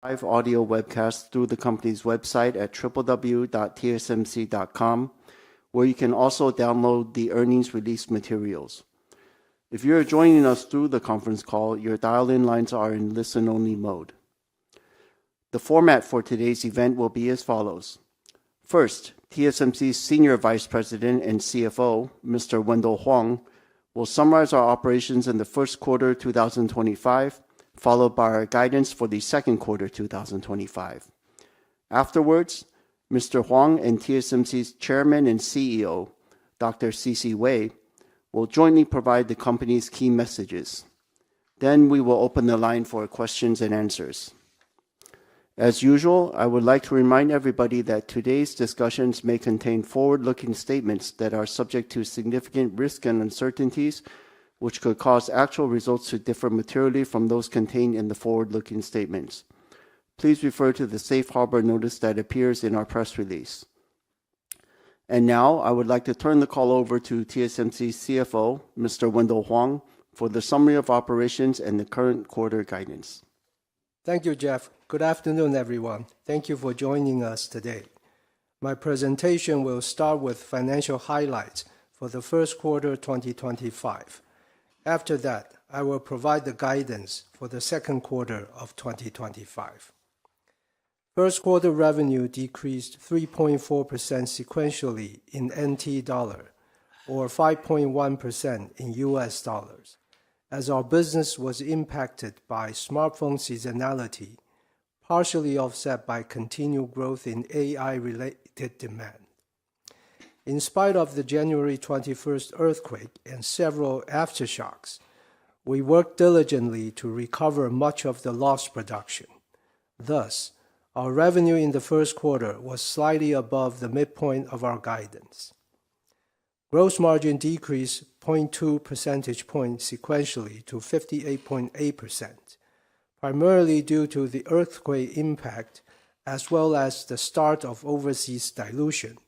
Live audio webcast through the company's website at www.tsmc.com, where you can also download the earnings release materials. If you are joining us through the conference call, your dial-in lines are in listen-only mode. The format for today's event will be as follows. First, TSMC's Senior Vice President and CFO, Mr. Wendell Huang, will summarize our operations in the first quarter 2025, followed by our guidance for the second quarter 2025. Afterwards, Mr. Huang and TSMC's Chairman and CEO, Dr. C.C. Wei, will jointly provide the company's key messages. Then we will open the line for questions and answers. As usual, I would like to remind everybody that today's discussions may contain forward-looking statements that are subject to significant risk and uncertainties, which could cause actual results to differ materially from those contained in the forward-looking statements. Please refer to the safe harbor notice that appears in our press release. And now, I would like to turn the call over to TSMC's CFO, Mr. Wendell Huang, for the summary of operations and the current quarter guidance. Thank you, Jeff. Good afternoon, everyone. Thank you for joining us today. My presentation will start with financial highlights for the first quarter 2025. After that, I will provide the guidance for the second quarter of 2025. First quarter revenue decreased 3.4% sequentially in NT dollar, or 5.1% in US dollars, as our business was impacted by smartphone seasonality, partially offset by continued growth in AI-related demand. In spite of the January 21st earthquake and several aftershocks, we worked diligently to recover much of the lost production. Thus, our revenue in the first quarter was slightly above the midpoint of our guidance. Gross margin decreased 0.2 percentage points sequentially to 58.8%, primarily due to the earthquake impact as well as the start of overseas dilution,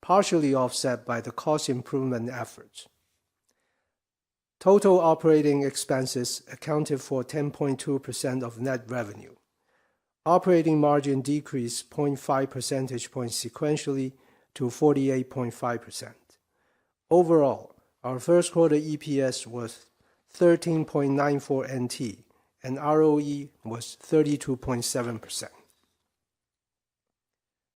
partially offset by the cost improvement efforts. Total operating expenses accounted for 10.2% of net revenue. Operating margin decreased 0.5 percentage points sequentially to 48.5%. Overall, our first quarter EPS was 13.94 NT and ROE was 32.7%.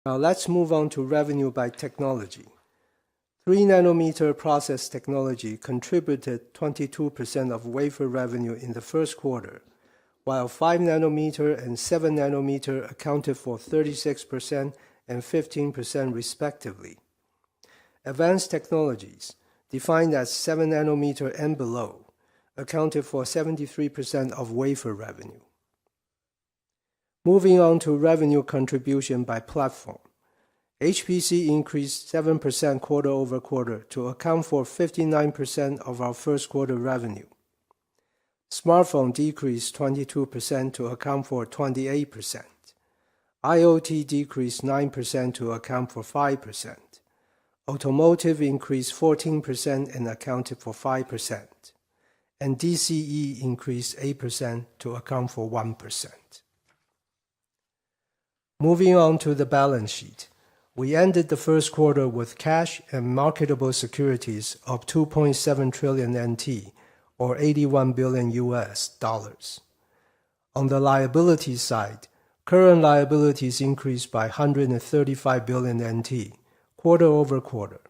Now let's move on to revenue by technology. 3nm process technology contributed 22% of wafer revenue in the first quarter, while 5nm and 7nm accounted for 36% and 15% respectively. Advanced technologies, defined as 7nm and below, accounted for 73% of wafer revenue. Moving on to revenue contribution by platform. HPC increased 7% quarter over quarter to account for 59% of our first quarter revenue. Smartphone decreased 22% to account for 28%. IoT decreased 9% to account for 5%. Automotive increased 14% and accounted for 5%. And DCE increased 8% to account for 1%. Moving on to the balance sheet. We ended the first quarter with cash and marketable securities of 2.7 trillion NT, or $81 billion. On the liability side, current liabilities increased by 135 billion NT, quarter over quarter,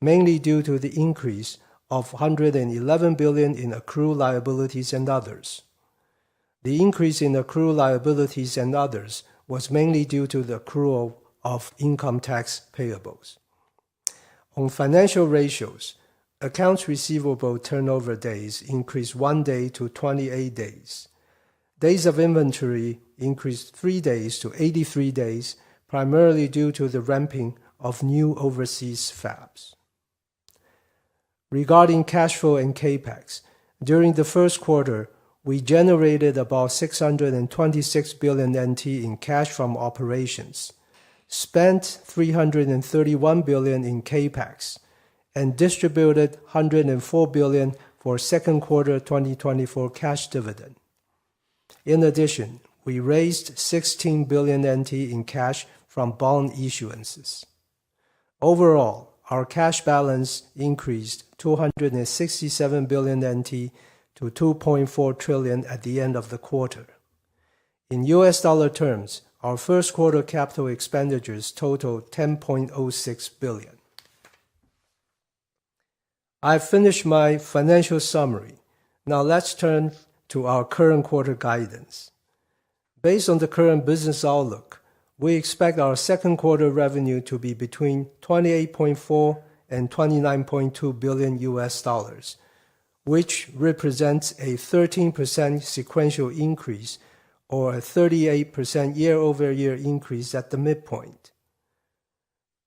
mainly due to the increase of 111 billion in accrued liabilities and others. The increase in accrued liabilities and others was mainly due to the accrual of income tax payables. On financial ratios, accounts receivable turnover days increased 1 day to 28 days. Days of inventory increased 3 days to 83 days, primarily due to the ramping of new overseas fabs. Regarding cash flow and CAPEX, during the first quarter, we generated about 626 billion NT in cash from operations, spent 331 billion in CAPEX, and distributed 104 billion for second quarter 2024 cash dividend. In addition, we raised 16 billion NT in cash from bond issuances. Overall, our cash balance increased 267 billion NT to 2.4 trillion at the end of the quarter. In US dollar terms, our first quarter capital expenditures totaled 10.06 billion. I've finished my financial summary. Now let's turn to our current quarter guidance. Based on the current business outlook, we expect our second quarter revenue to be between 28.4 and 29.2 billion US dollars, which represents a 13% sequential increase or a 38% year-over-year increase at the midpoint.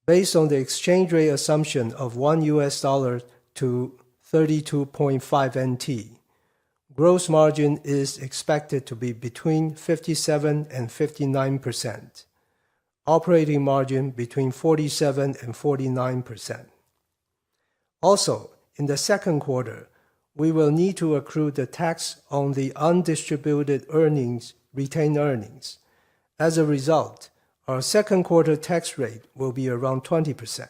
Based on the exchange rate assumption of 1 US dollar to 32.5 NT, gross margin is expected to be between 57 and 59%. Operating margin between 47 and 49%. Also, in the second quarter, we will need to accrue the tax on the undistributed earnings, retained earnings. As a result, our second quarter tax rate will be around 20%.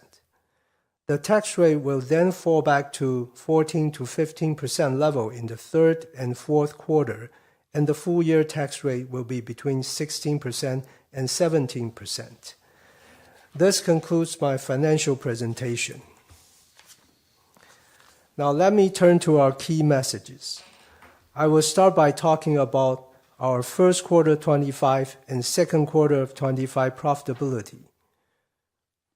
The tax rate will then fall back to 14 to 15% level in the third and fourth quarter, and the full year tax rate will be between 16% and 17%. This concludes my financial presentation. Now let me turn to our key messages. I will start by talking about our first quarter 25 and second quarter of 25 profitability.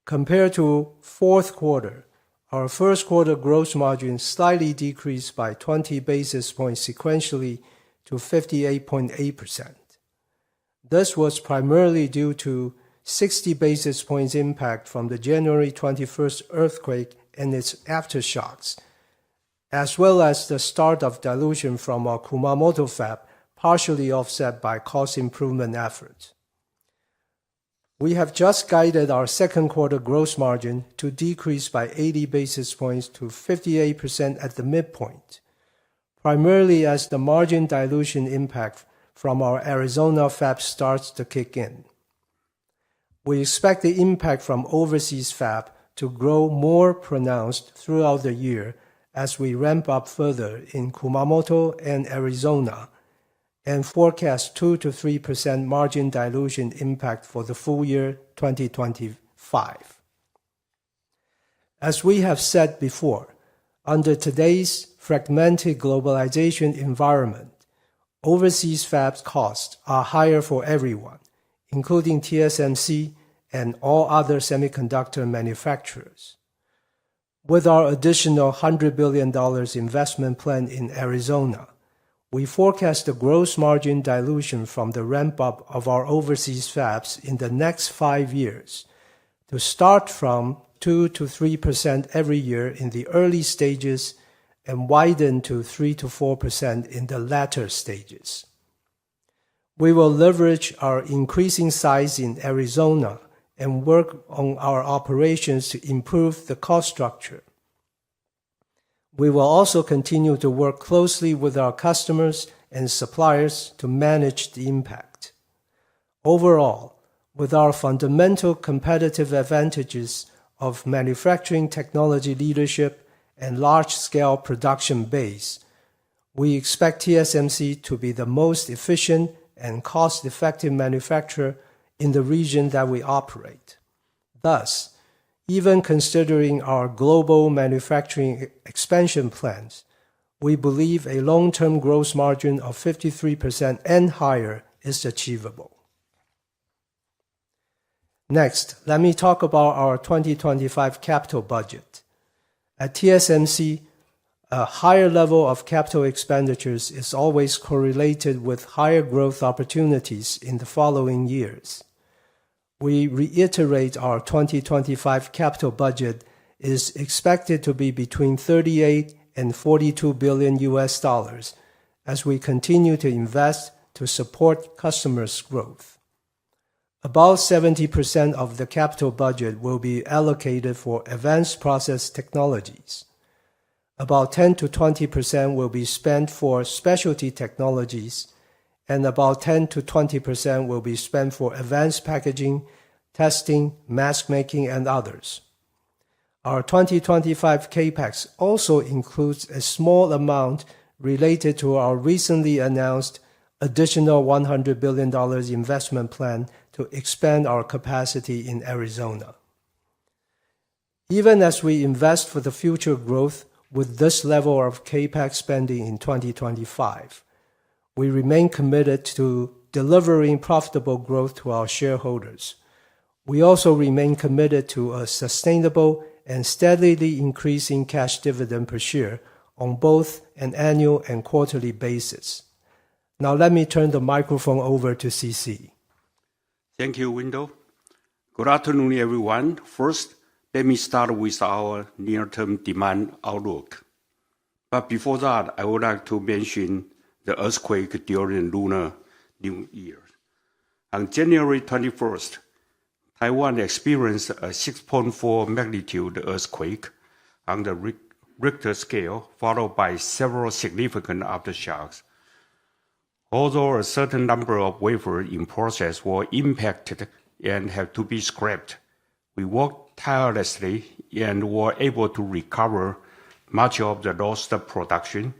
Compared to fourth quarter, our first quarter gross margin slightly decreased by 20 basis points sequentially to 58.8%. This was primarily due to 60 basis points impact from the January 21st earthquake and its aftershocks, as well as the start of dilution from our Kumamoto fab, partially offset by cost improvement efforts. We have just guided our second quarter gross margin to decrease by 80 basis points to 58% at the midpoint, primarily as the margin dilution impact from our Arizona fab starts to kick in. We expect the impact from overseas fab to grow more pronounced throughout the year as we ramp up further in Kumamoto and Arizona, and forecast 2 to 3% margin dilution impact for the full year 2025. As we have said before, under today's fragmented globalization environment, overseas fabs costs are higher for everyone, including TSMC and all other semiconductor manufacturers. With our additional $100 billion investment plan in Arizona, we forecast the gross margin dilution from the ramp-up of our overseas fabs in the next 5 years to start from 2 to 3% every year in the early stages and widen to 3 to 4% in the latter stages. We will leverage our increasing size in Arizona and work on our operations to improve the cost structure. We will also continue to work closely with our customers and suppliers to manage the impact. Overall, with our fundamental competitive advantages of manufacturing technology leadership and large-scale production base, we expect TSMC to be the most efficient and cost-effective manufacturer in the region that we operate. Thus, even considering our global manufacturing expansion plans, we believe a long-term gross margin of 53% and higher is achievable. Next, let me talk about our 2025 capital budget. At TSMC, a higher level of capital expenditures is always correlated with higher growth opportunities in the following years. We reiterate our 2025 capital budget is expected to be between 38 and 42 billion US dollars as we continue to invest to support customers' growth. About 70% of the capital budget will be allocated for advanced process technologies. About 10 to 20% will be spent for specialty technologies, and about 10 to 20% will be spent for advanced packaging, testing, mask making, and others. Our 2025 CAPEX also includes a small amount related to our recently announced additional $100 billion investment plan to expand our capacity in Arizona. Even as we invest for the future growth with this level of CAPEX spending in 2025, we remain committed to delivering profitable growth to our shareholders. We also remain committed to a sustainable and steadily increasing cash dividend per share on both an annual and quarterly basis. Now let me turn the microphone over to CC. Thank you, Wendell. Good afternoon, everyone. First, let me start with our near-term demand outlook. But before that, I would like to mention the earthquake during Lunar New Year. On January 21st, Taiwan experienced a 6.4 magnitude earthquake on the Richter scale, followed by several significant aftershocks. Although a certain number of wafers in process were impacted and had to be scrapped, we worked tirelessly and were able to recover much of the lost production,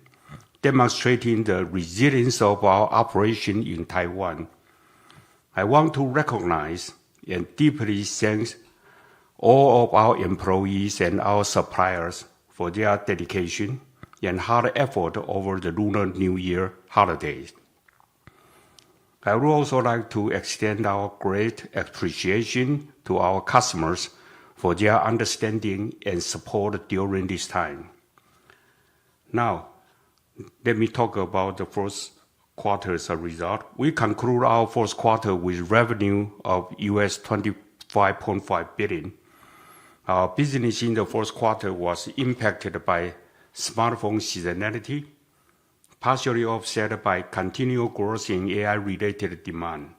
demonstrating the resilience of our operation in Taiwan. I want to recognize and deeply thank all of our employees and our suppliers for their dedication and hard effort over the Lunar New Year holidays. I would also like to extend our great appreciation to our customers for their understanding and support during this time. Now, let me talk about the first quarter's result. We conclude our first quarter with revenue of US $25.5 billion. Our business in the first quarter was impacted by smartphone seasonality, partially offset by continual growth in AI-related demand.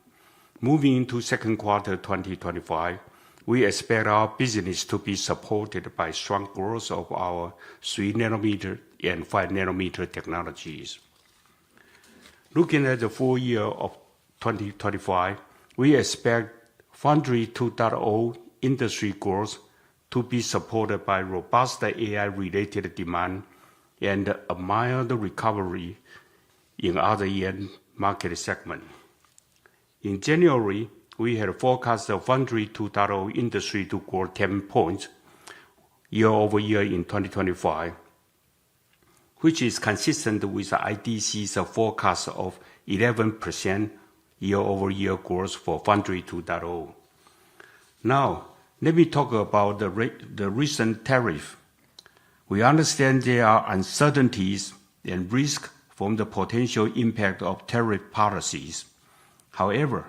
Moving into second quarter 2025, we expect our business to be supported by strong growth of our 3nm and 5nm technologies. Looking at the full year of 2025, we expect Foundry 2.0 industry growth to be supported by robust AI-related demand and a mild recovery in other end market segments. In January, we had forecast the Foundry 2.0 industry to grow 10 points year over year in 2025, which is consistent with IDC's forecast of 11% year-over-year growth for Foundry 2.0. Now, let me talk about the recent tariff. We understand there are uncertainties and risks from the potential impact of tariff policies. However,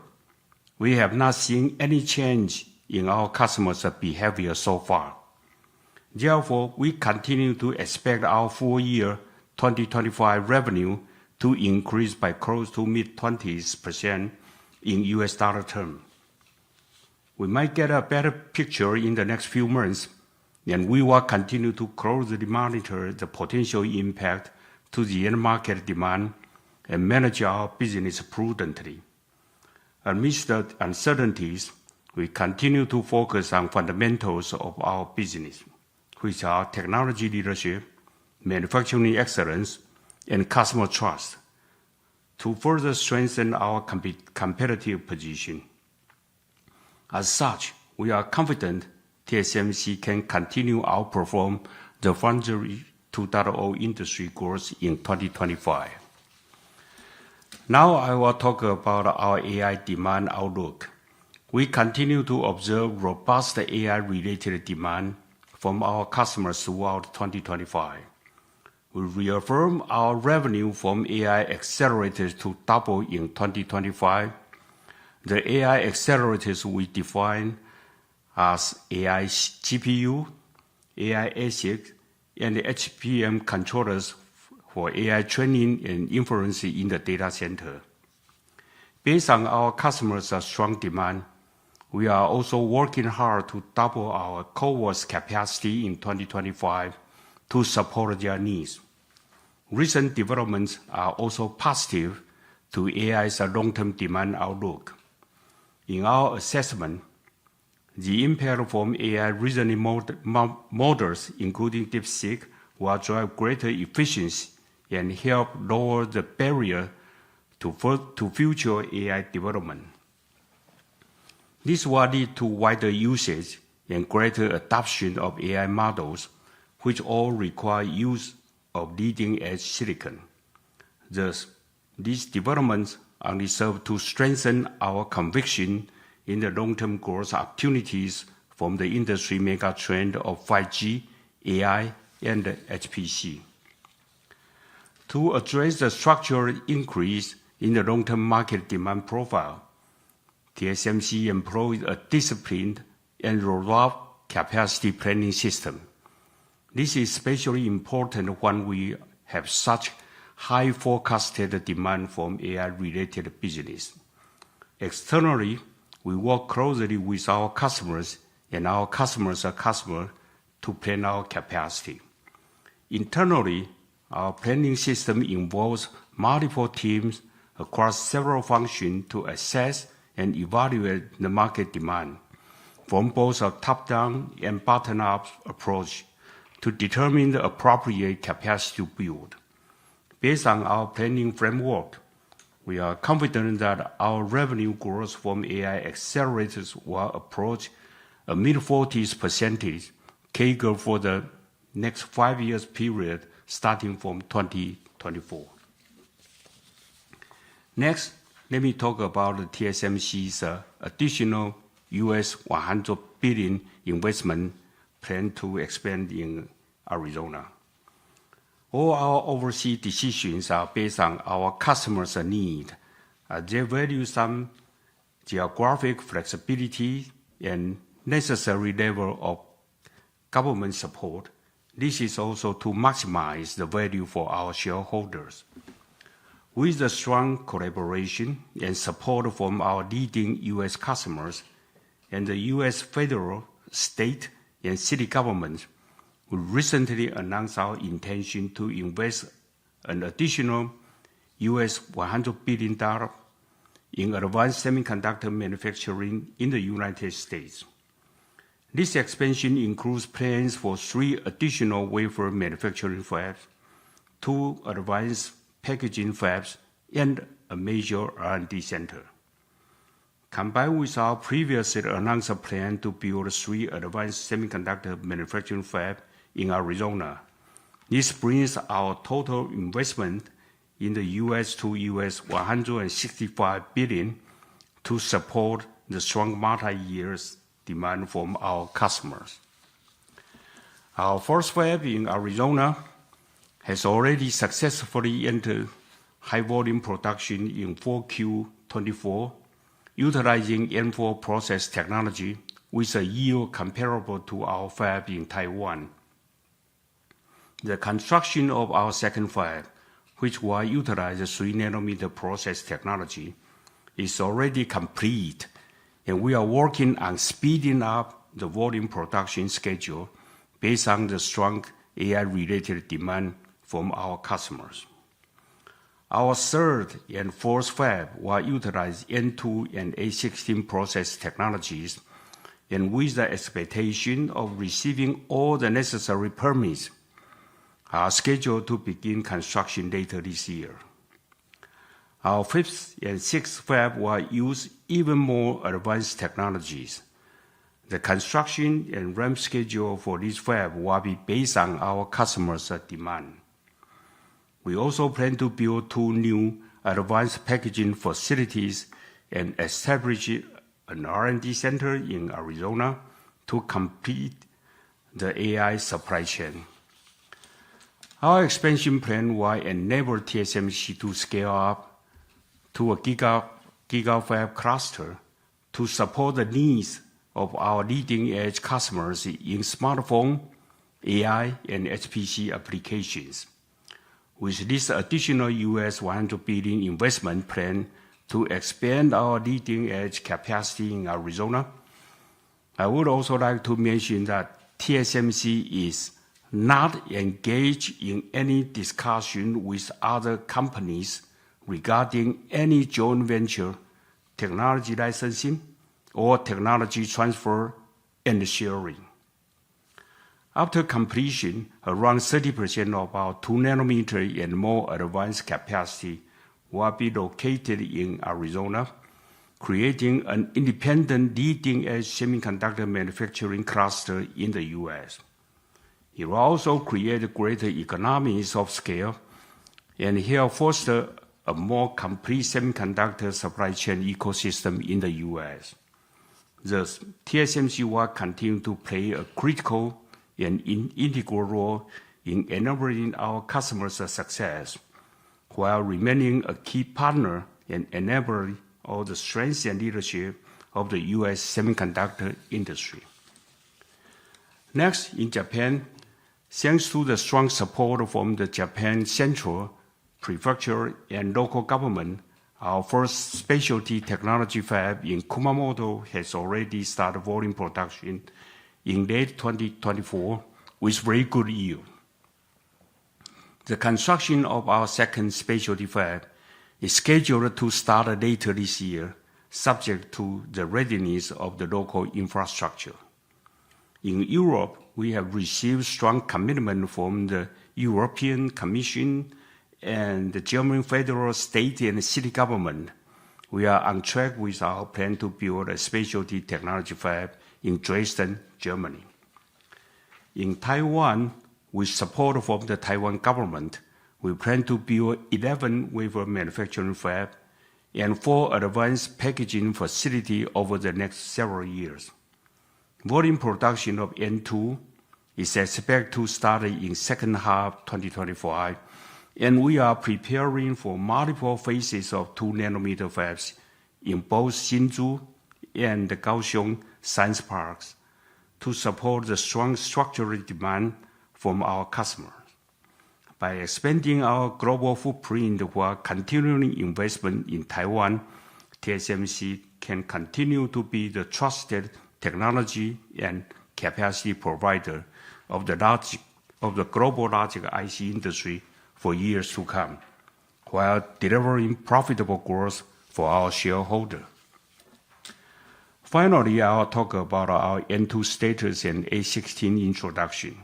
we have not seen any change in our customers' behavior so far. Therefore, we continue to expect our full year 2025 revenue to increase by close to mid-20% in US dollar terms. We might get a better picture in the next few months, and we will continue to closely monitor the potential impact to the end market demand and manage our business prudently. Amidst the uncertainties, we continue to focus on fundamentals of our business, which are technology leadership, manufacturing excellence, and customer trust, to further strengthen our competitive position. As such, we are confident TSMC can continue to outperform the Foundry 2.0 industry growth in 2025. Now I will talk about our AI demand outlook. We continue to observe robust AI-related demand from our customers throughout 2025. We reaffirm our revenue from AI accelerators to double in 2025. The AI accelerators we define as AI GPU, AI ASIC, and HBM controllers for AI training and inference in the data center. Based on our customers' strong demand, we are also working hard to double our CoWoS capacity in 2025 to support their needs. Recent developments are also positive to AI's long-term demand outlook. In our assessment, the impact from AI reasoning models, including DeepSeek, will drive greater efficiency and help lower the barrier to future AI development. This will lead to wider usage and greater adoption of AI models, which all require use of leading-edge silicon. Thus, these developments only serve to strengthen our conviction in the long-term growth opportunities from the industry megatrend of 5G, AI, and HPC. To address the structural increase in the long-term market demand profile, TSMC employs a disciplined and robust capacity planning system. This is especially important when we have such high forecasted demand from AI-related business. Externally, we work closely with our customers and our customers' customers to plan our capacity. Internally, our planning system involves multiple teams across several functions to assess and evaluate the market demand from both a top-down and bottom-up approach to determine the appropriate capacity to build. Based on our planning framework, we are confident that our revenue growth from AI accelerators will approach a mid-40s% CAGR for the next 5 years period starting from 2024. Next, let me talk about TSMC's additional US $100 billion investment plan to expand in Arizona. All our overseas decisions are based on our customers' need. They value some geographic flexibility and necessary level of government support. This is also to maximize the value for our shareholders. With the strong collaboration and support from our leading U.S. customers and the U.S. federal, state, and city governments, we recently announced our intention to invest an additional US $100 billion in advanced semiconductor manufacturing in the United States. This expansion includes plans for 3 additional wafer manufacturing fabs, 2 advanced packaging fabs, and a major R&D center. Combined with our previously announced plan to build 3 advanced semiconductor manufacturing fabs in Arizona, this brings our total investment in the U.S. to US $165 billion to support the strong multi-year demand from our customers. Our first fab in Arizona has already successfully entered high-volume production in 4Q24, utilizing N4 process technology with a yield comparable to our fab in Taiwan. The construction of our second fab, which will utilize the 3nm process technology, is already complete, and we are working on speeding up the volume production schedule based on the strong AI-related demand from our customers. Our third and fourth fab will utilize N2 and A16 process technologies, and with the expectation of receiving all the necessary permits, are scheduled to begin construction later this year. Our fifth and sixth fab will use even more advanced technologies. The construction and ramp schedule for this fab will be based on our customers' demand. We also plan to build 2 new advanced packaging facilities and establish an R&D center in Arizona to complete the AI supply chain. Our expansion plan will enable TSMC to scale up to a gigafab cluster to support the needs of our leading-edge customers in smartphone, AI, and HPC applications. With this additional US $100 billion investment plan to expand our leading-edge capacity in Arizona, I would also like to mention that TSMC is not engaged in any discussion with other companies regarding any joint venture, technology licensing, or technology transfer and sharing. After completion, around 30% of our 2nm and more advanced capacity will be located in Arizona, creating an independent leading-edge semiconductor manufacturing cluster in the U.S. It will also create greater economies of scale and help foster a more complete semiconductor supply chain ecosystem in the U.S. Thus, TSMC will continue to play a critical and integral role in enabling our customers' success, while remaining a key partner and enabling all the strengths and leadership of the U.S. semiconductor industry. Next, in Japan, thanks to the strong support from the Japan Central, Prefecture, and local government, our first specialty technology fab in Kumamoto has already started volume production in late 2024 with very good yield. The construction of our second specialty fab is scheduled to start later this year, subject to the readiness of the local infrastructure. In Europe, we have received strong commitment from the European Commission and the German federal, state, and city government. We are on track with our plan to build a specialty technology fab in Dresden, Germany. In Taiwan, with support from the Taiwan government, we plan to build 11 wafer manufacturing fab and 4 advanced packaging facilities over the next several years. Volume production of N2 is expected to start in second half 2025, and we are preparing for multiple phases of 2nm fabs in both Hsinchu and the Kaohsiung science parks to support the strong structural demand from our customers. By expanding our global footprint while continuing investment in Taiwan, TSMC can continue to be the trusted technology and capacity provider of the global logic IC industry for years to come, while delivering profitable growth for our shareholders. Finally, I'll talk about our N2 status and A16 introduction.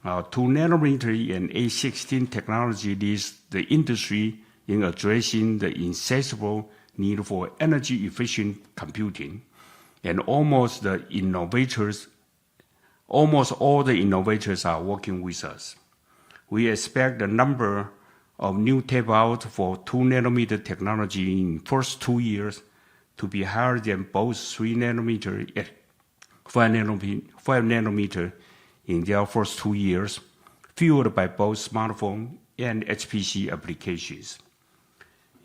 Our 2nm and A16 technology leads the industry in addressing the insatiable need for energy-efficient computing, and almost all the innovators are working with us. We expect the number of new tape-outs for 2nm technology in the first 2 years to be higher than both 3nm and 5nm in their first 2 years, fueled by both smartphone and HPC applications.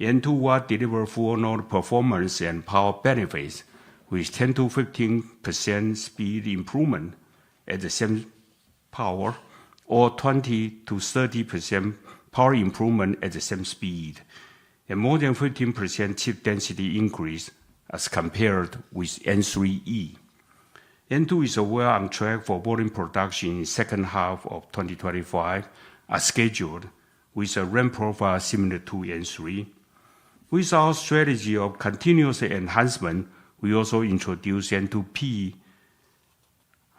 N2 will deliver full node performance and power benefits with 10 to 15% speed improvement at the same power, or 20 to 30% power improvement at the same speed, and more than 15% chip density increase as compared with N3E. N2 is well on track for volume production in the second half of 2025 as scheduled, with a ramp profile similar to N3. With our strategy of continuous enhancement, we also introduced N2P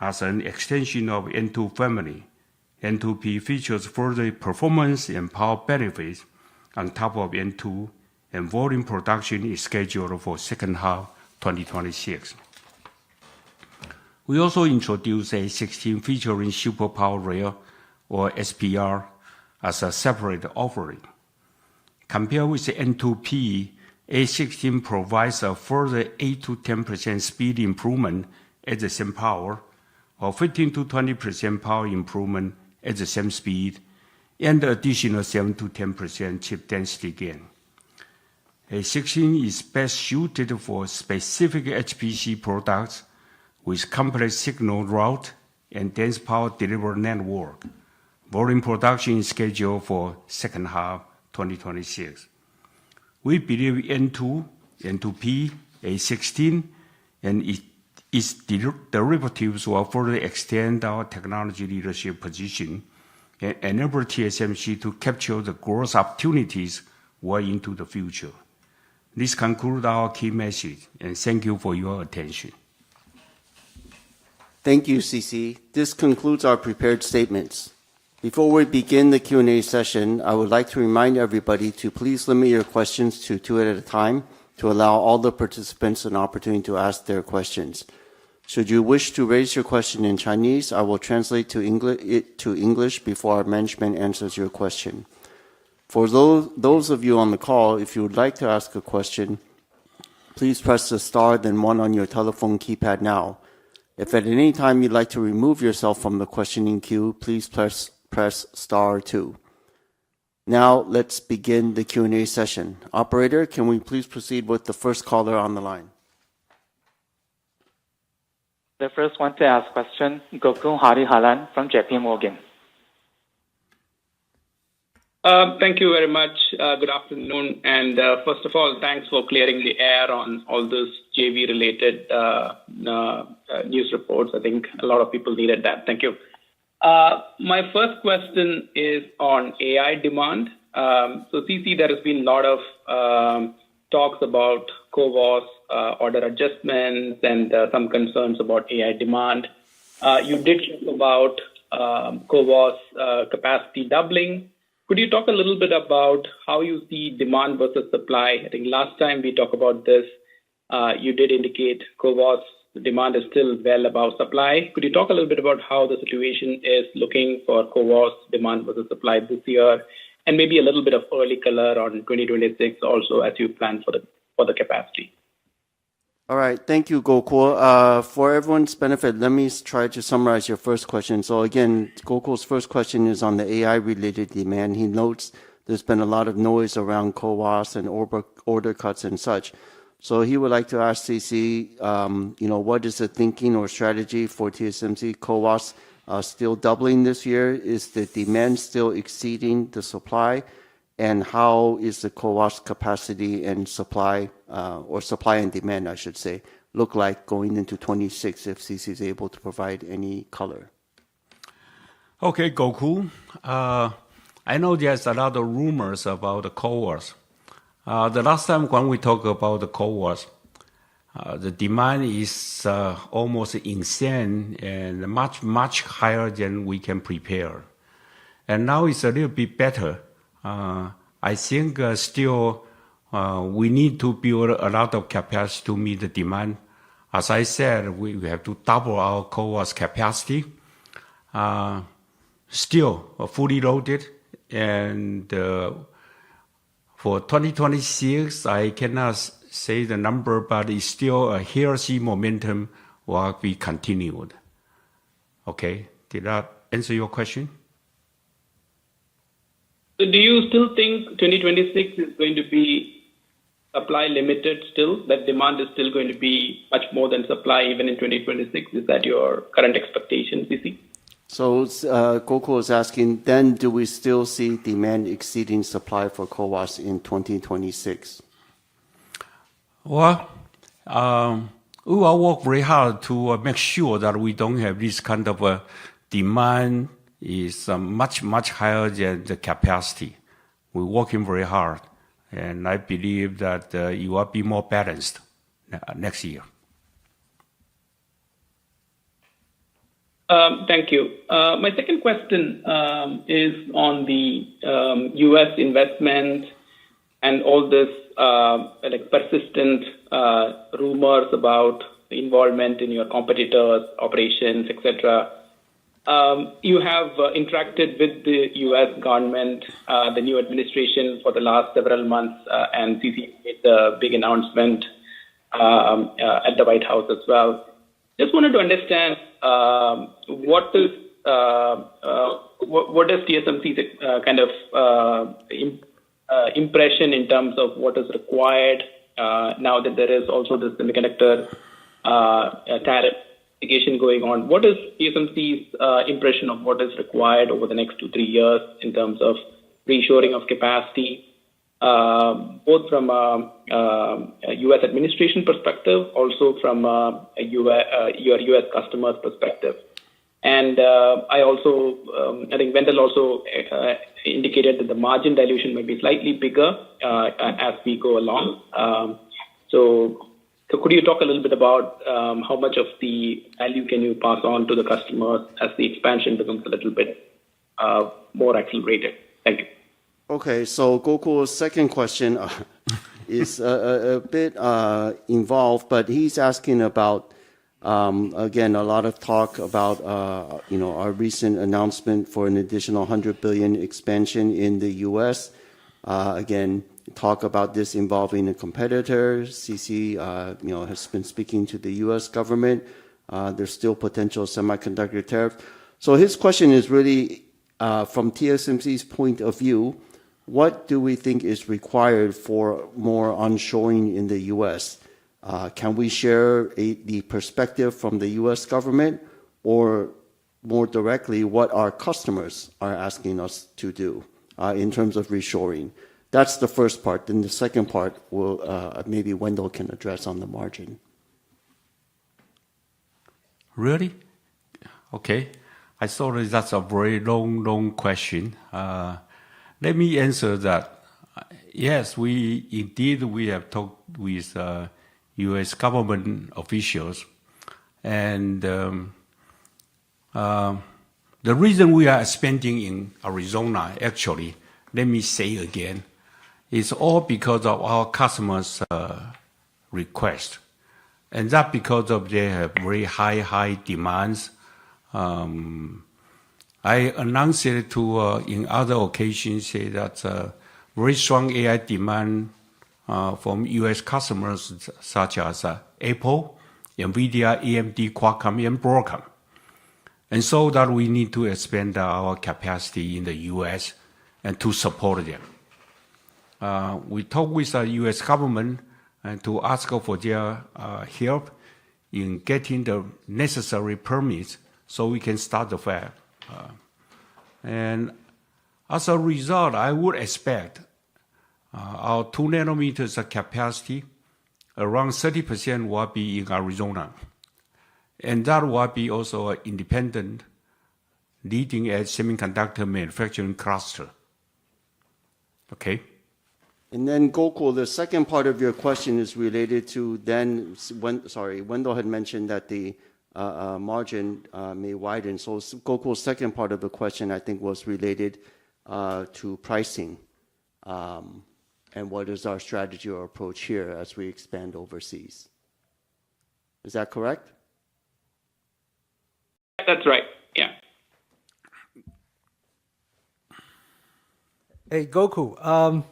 as an extension of N2 family. N2P features further performance and power benefits on top of N2, and volume production is scheduled for second half 2026. We also introduced A16 featuring Super Power Rail, or SPR, as a separate offering. Compared with the N2P, A16 provides a further 8 to 10% speed improvement at the same power, or 15 to 20% power improvement at the same speed, and additional 7 to 10% chip density gain. A16 is best suited for specific HPC products with complex signal route and dense power delivery network. Volume production is scheduled for second half 2026. We believe N2, N2P, A16, and its derivatives will further extend our technology leadership position and enable TSMC to capture the growth opportunities well into the future. This concludes our key message, and thank you for your attention. Thank you, CC. This concludes our prepared statements. Before we begin the Q&A session, I would like to remind everybody to please limit your questions to 2 at a time to allow all the participants an opportunity to ask their questions. Should you wish to raise your question in Chinese, I will translate it to English before our management answers your question. For those of you on the call, if you would like to ask a question, please press the star then 1 on your telephone keypad now. If at any time you'd like to remove yourself from the questioning queue, please press star 2. Now let's begin the Q&A session. Operator, can we please proceed with the first caller on the line? The first one to ask question, Gokul Hariharan from JP Morgan. Thank you very much. Good afternoon. And first of all, thanks for clearing the air on all those JV-related news reports. I think a lot of people needed that. Thank you. My first question is on AI demand. So CC, there has been a lot of talks about CoWoS order adjustments and some concerns about AI demand. You did talk about CoWoS capacity doubling. Could you talk a little bit about how you see demand versus supply? I think last time we talked about this, you did indicate CoWoS demand is still well above supply. Could you talk a little bit about how the situation is looking for CoWoS demand versus supply this year, and maybe a little bit of early color on 2026 also as you plan for the capacity? All right. Thank you, Gokul. For everyone's benefit, let me try to summarize your first question. So again, Gokul's first question is on the AI-related demand. He notes there's been a lot of noise around CoWoS and order cuts and such. So he would like to ask CC, what is the thinking or strategy for TSMC? CoWoS still doubling this year? Is the demand still exceeding the supply? And how is the CoWoS capacity and supply, or supply and demand, I should say, look like going into 26 if CC is able to provide any color? Okay, Gokul. I know there's a lot of rumors about the CoWoS. The last time when we talked about the CoWoS, the demand is almost insane and much, much higher than we can prepare. And now it's a little bit better. I think still we need to build a lot of capacity to meet the demand. As I said, we have to double our CoWoS capacity. Still fully loaded. And for 2026, I cannot say the number, but it's still a healthy momentum will be continued. Okay, did that answer your question? So do you still think 2026 is going to be supply limited still? That demand is still going to be much more than supply even in 2026? Is that your current expectation, CC? So Gokul is asking, then do we still see demand exceeding supply for CoWoS in 2026? Well, we will work very hard to make sure that we don't have this kind of demand is much, much higher than the capacity. We're working very hard, and I believe that it will be more balanced next year. Thank you. My second question is on the U.S. investment and all this persistent rumors about involvement in your competitors' operations, etc. You have interacted with the U.S. government, the new administration for the last several months, and CC made the big announcement at the White House as well. Just wanted to understand what is TSMC's kind of impression in terms of what is required now that there is also this semiconductor tariff investigation going on. What is TSMC's impression of what is required over the next 2-3 years in terms of reshoring of capacity, both from a U.S. administration perspective, also from your U.S. customers' perspective? And I think Wendell also indicated that the margin dilution may be slightly bigger as we go along. So could you talk a little bit about how much of the value can you pass on to the customers as the expansion becomes a little bit more accelerated? Thank you. Okay, so Gokul's second question is a bit involved, but he's asking about, again, a lot of talk about, our recent announcement for an additional $100 billion expansion in the U.S. Again, talk about this involving a competitor. CC, has been speaking to the U.S. government. There's still potential semiconductor tariff. So his question is really, from TSMC's point of view, what do we think is required for more onshoring in the U.S.? Can we share the perspective from the U.S. government, or more directly, what our customers are asking us to do in terms of reshoring? That's the first part. Then the second part, maybe Wendell can address on the margin. Really? Okay. I thought that's a very long question. Let me answer that. Yes, we have talked with U.S. government officials, and the reason we are expanding in Arizona, actually, let me say again, is all because of our customers' request, and that because of they have very high demands. I announced it in other occasions, say that very strong AI demand from U.S. customers such as Apple, NVIDIA, AMD, Qualcomm, and Broadcom. And so that we need to expand our capacity in the U.S. and to support them. We talked with the U.S. government and to ask for their help in getting the necessary permits so we can start the fab. And as a result, I would expect our 2 nanometers capacity, around 30% will be in Arizona. And that will be also an independent leading-edge semiconductor manufacturing cluster. Okay? And then Gokul, the second part of your question is related to Wendell had mentioned that the margin may widen. So Gokul's second part of the question, I think, was related to pricing. And what is our strategy or approach here as we expand overseas? Is that correct? That's right. Yeah. Hey, Gokul,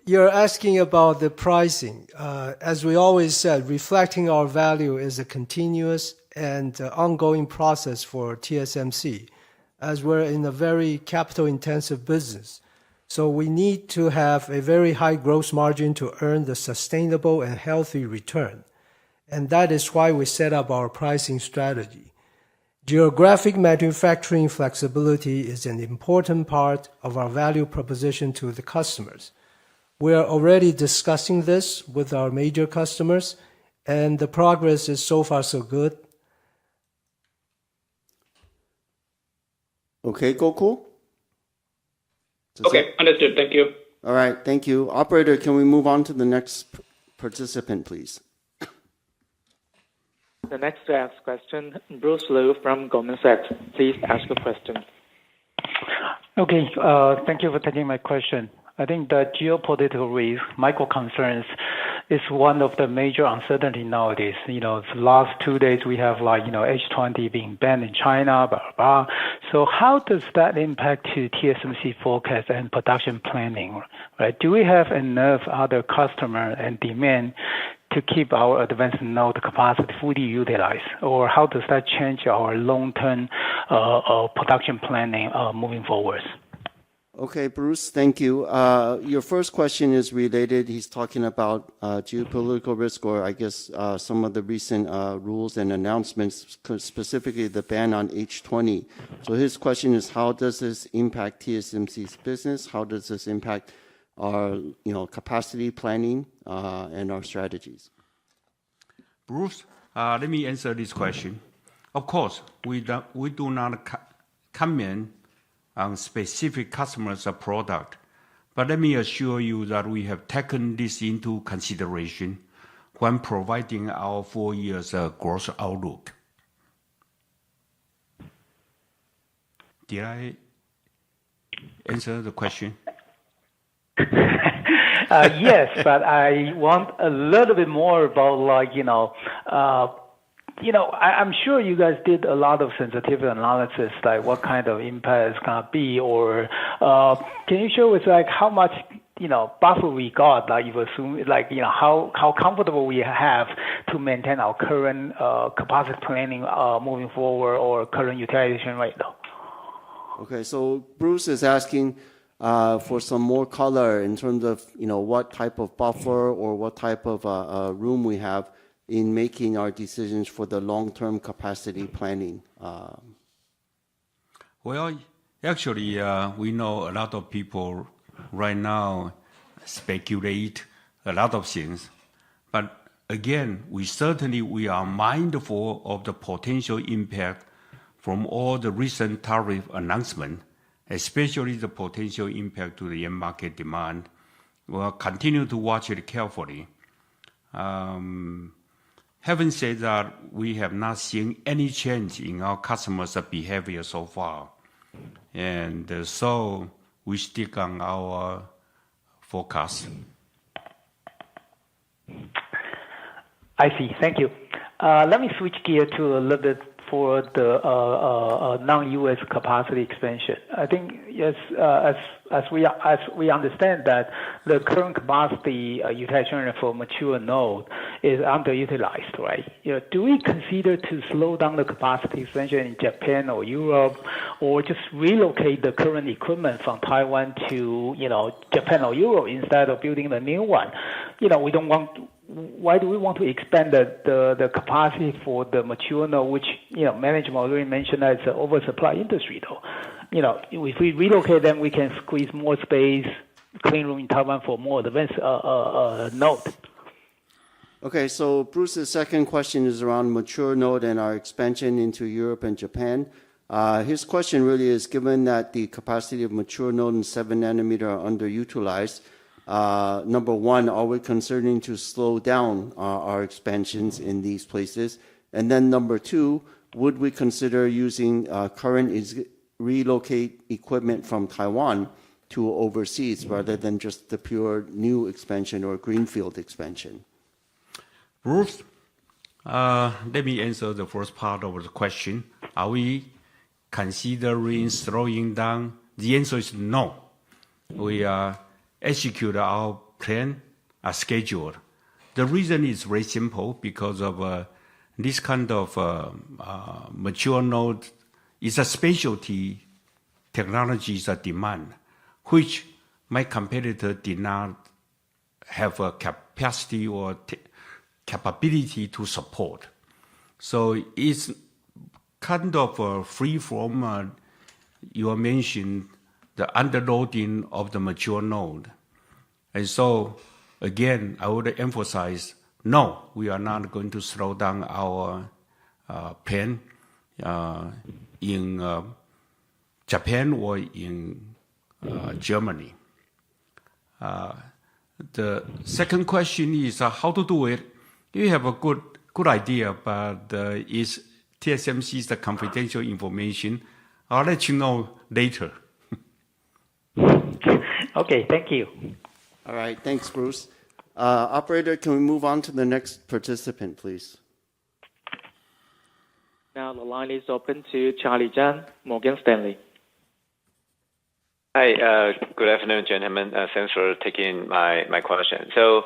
you're asking about the pricing. As we always said, reflecting our value is a continuous and ongoing process for TSMC, as we're in a very capital-intensive business. So we need to have a very high gross margin to earn the sustainable and healthy return. And that is why we set up our pricing strategy. Geographic manufacturing flexibility is an important part of our value proposition to the customers. We are already discussing this with our major customers, and the progress is so far so good. Okay, Gokul? Okay, understood. Thank you. All right, thank you. Operator, can we move on to the next participant, please? The next to ask question, Bruce Liu from Goldman Sachs. Please ask your question. Okay, thank you for taking my question. I think the geopolitical risk, micro concerns, is one of the major uncertainty nowadays. The last 2 days we have H20 being banned in China, blah, blah, blah. So how does that impact to TSMC forecast and production planning? Right? Do we have enough other customer and demand to keep our advanced node capacity fully utilized? Or how does that change our long-term production planning moving forward? Okay, Bruce, thank you. Your first question is related, he's talking about geopolitical risk, or I guess some of the recent rules and announcements, specifically the ban on H20. So his question is, how does this impact TSMC's business? How does this impact our capacity planning and our strategies? Bruce, let me answer this question. Of course, we do not comment on specific customers' product. But let me assure you that we have taken this into consideration when providing our 4 years growth outlook. Did I answer the question? Yes, but I want a little bit more about I'm sure you guys did a lot of sensitivity analysis, like what kind of impact it's gonna be, or can you share with how much buffer we got? Like you assume, how comfortable we have to maintain our current capacity planning moving forward, or current utilization rate though. Okay, so Bruce is asking for some more color in terms of what type of buffer or what type of room we have in making our decisions for the long-term capacity planning. Well, actually, we know a lot of people right now speculate a lot of things. But again, we are mindful of the potential impact from all the recent tariff announcements, especially the potential impact to the end market demand. We'll continue to watch it carefully. Having said that, we have not seen any change in our customers' behavior so far. And so we stick on our forecast. I see. Thank you. Let me switch gear to a little bit for the non-U.S. capacity expansion. I think yes, as we understand that the current capacity utilization for mature node is underutilized, right? Do we consider to slow down the capacity expansion in Japan or Europe, or just relocate the current equipment from Taiwan to Japan or Europe instead of building the new one? We don't want. Why do we want to expand the capacity for the mature node, which management already mentioned that it's an oversupply industry, though. If we relocate them, we can squeeze more space, clean room in Taiwan for more advanced node. Okay, so Bruce's second question is around mature node and our expansion into Europe and Japan. His question really is, given that the capacity of mature node and 7 nanometer are underutilized, number one, are we considering to slow down our expansions in these places? And then number two, would we consider using relocate equipment from Taiwan to overseas rather than just the pure new expansion or greenfield expansion? Bruce, let me answer the first part of the question. Are we considering slowing down? The answer is no. We execute our plan as scheduled. The reason is very simple, because of this kind of mature node is a specialty technologies demand, which my competitor did not have a capacity or capability to support. So it's kind of free from you mentioned the underloading of the mature node. And so, again, I would emphasize, no, we are not going to slow down our plan in Japan or in Germany. The second question is how to do it. You have a good idea, but is TSMC's the confidential information? I'll let you know later. Okay, thank you. All right, thanks, Bruce. Operator, can we move on to the next participant, please? Now the line is open to Charlie Chan, Morgan Stanley. Hi, good afternoon, gentlemen. Thanks for taking my question. So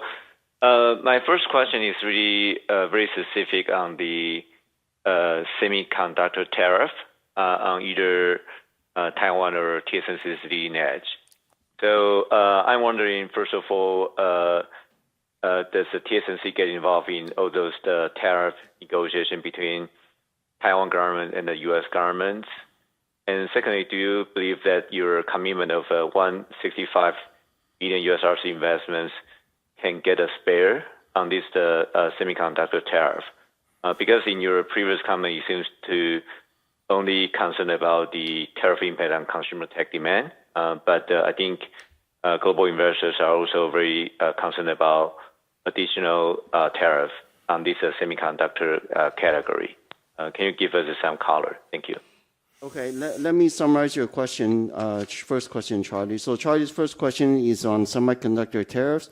my first question is really very specific on the semiconductor tariff on either Taiwan or TSMC's leading edge. So I'm wondering, first of all, does the TSMC get involved in all those tariff negotiation between Taiwan government and the U.S. government? And secondly, do you believe that your commitment of $165 billion investments can get a spare on this semiconductor tariff? Because in your previous comment, it seems to only concerned about the tariff impact on consumer tech demand, but I think global investors are also very concerned about additional tariff on this semiconductor category. Can you give us some color? Thank you. Okay, let me summarize your question. First question, Charlie. So Charlie's first question is on semiconductor tariffs.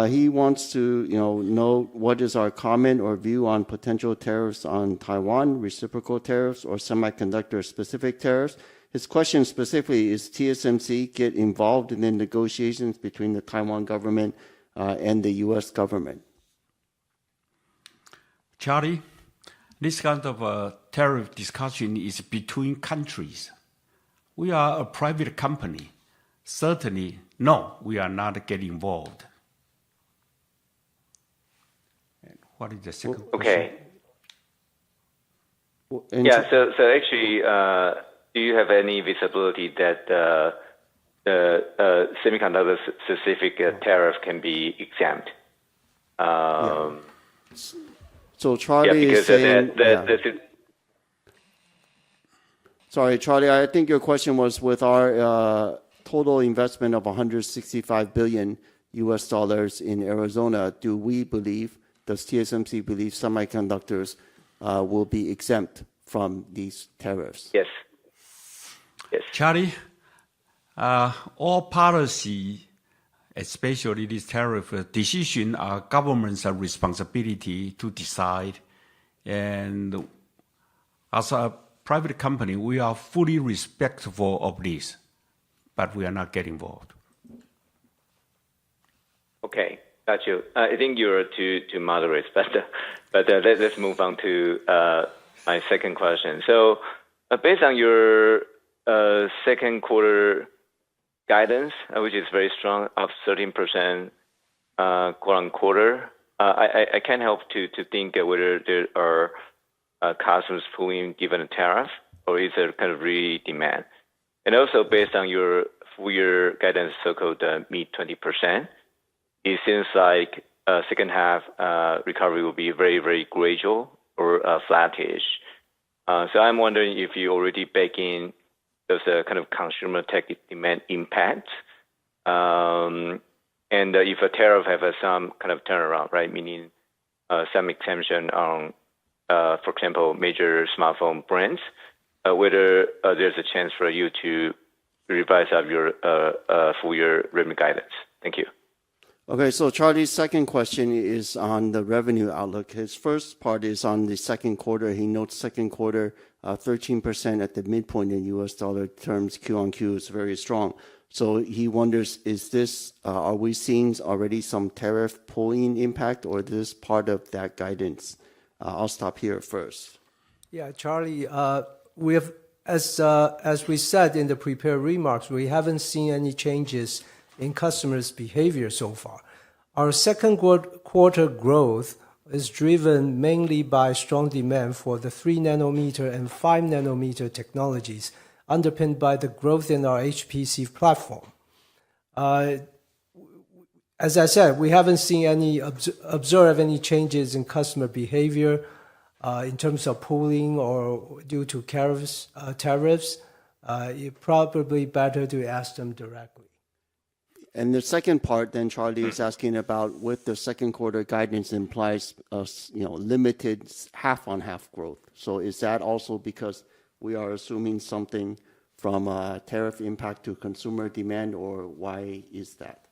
He wants to know what is our comment or view on potential tariffs on Taiwan, reciprocal tariffs, or semiconductor-specific tariffs. His question specifically is TSMC get involved in the negotiations between the Taiwan government and the U.S. government? Charlie, this kind of tariff discussion is between countries. We are a private company. Certainly, no, we are not getting involved. And what is the second question? Okay. Yeah, so actually, do you have any visibility that the semiconductor-specific tariff can be exempt? So Charlie is saying... Sorry, Charlie, I think your question was with our total investment of $165 billion in Arizona, does TSMC believe semiconductors will be exempt from these tariffs? Yes. Charlie, all policy, especially this tariff decision, are government's responsibility to decide. And as a private company, we are fully respectful of this, but we are not getting involved. Okay, got you. I think you're too moderate, but let's move on to my second question. So, based on your second quarter guidance, which is very strong, up 13% quarter-on-quarter, I can't help to think whether there are customers pulling given a tariff, or is there kind of really demand? And also, based on your full-year guidance, so-called mid-20%, it seems like second half recovery will be very, very gradual or flattish. So I'm wondering if you already bake in those kind of consumer tech demand impact, and if a tariff have some kind of turnaround, right? Meaning some exemption on, for example, major smartphone brands, whether there's a chance for you to revise up your full-year revenue guidance. Thank you. Okay, so Charlie's second question is on the revenue outlook. His first part is on the second quarter. He notes second quarter 13% at the midpoint in U.S. dollar terms, Q-on-Q is very strong. So he wonders, is this, are we seeing already some tariff pulling impact, or is this part of that guidance? I'll stop here first. Yeah, Charlie, we have, as we said in the prepared remarks, we haven't seen any changes in customers' behavior so far. Our second quarter growth is driven mainly by strong demand for the 3 nanometer and 5 nanometer technologies, underpinned by the growth in our HPC platform. As I said, we haven't seen observe any changes in customer behavior in terms of pooling or due to tariffs. It's probably better to ask them directly. And the second part, then, Charlie is asking about what the second quarter guidance implies, limited half-on-half growth. So is that also because we are assuming something from tariff impact to consumer demand, or why is that?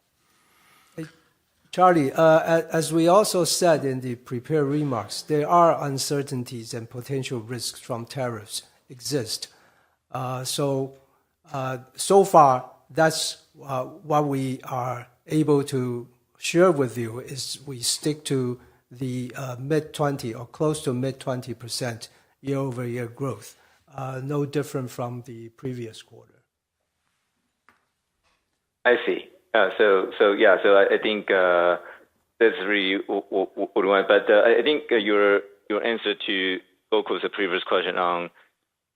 Charlie, as we also said in the prepared remarks, there are uncertainties and potential risks from tariffs exist. So far, that's what we are able to share with you is we stick to the mid-20 or close to mid-20% year-over-year growth, no different from the previous quarter. I see. So I think that's really what we want. But I think your answer to Gokul's previous question on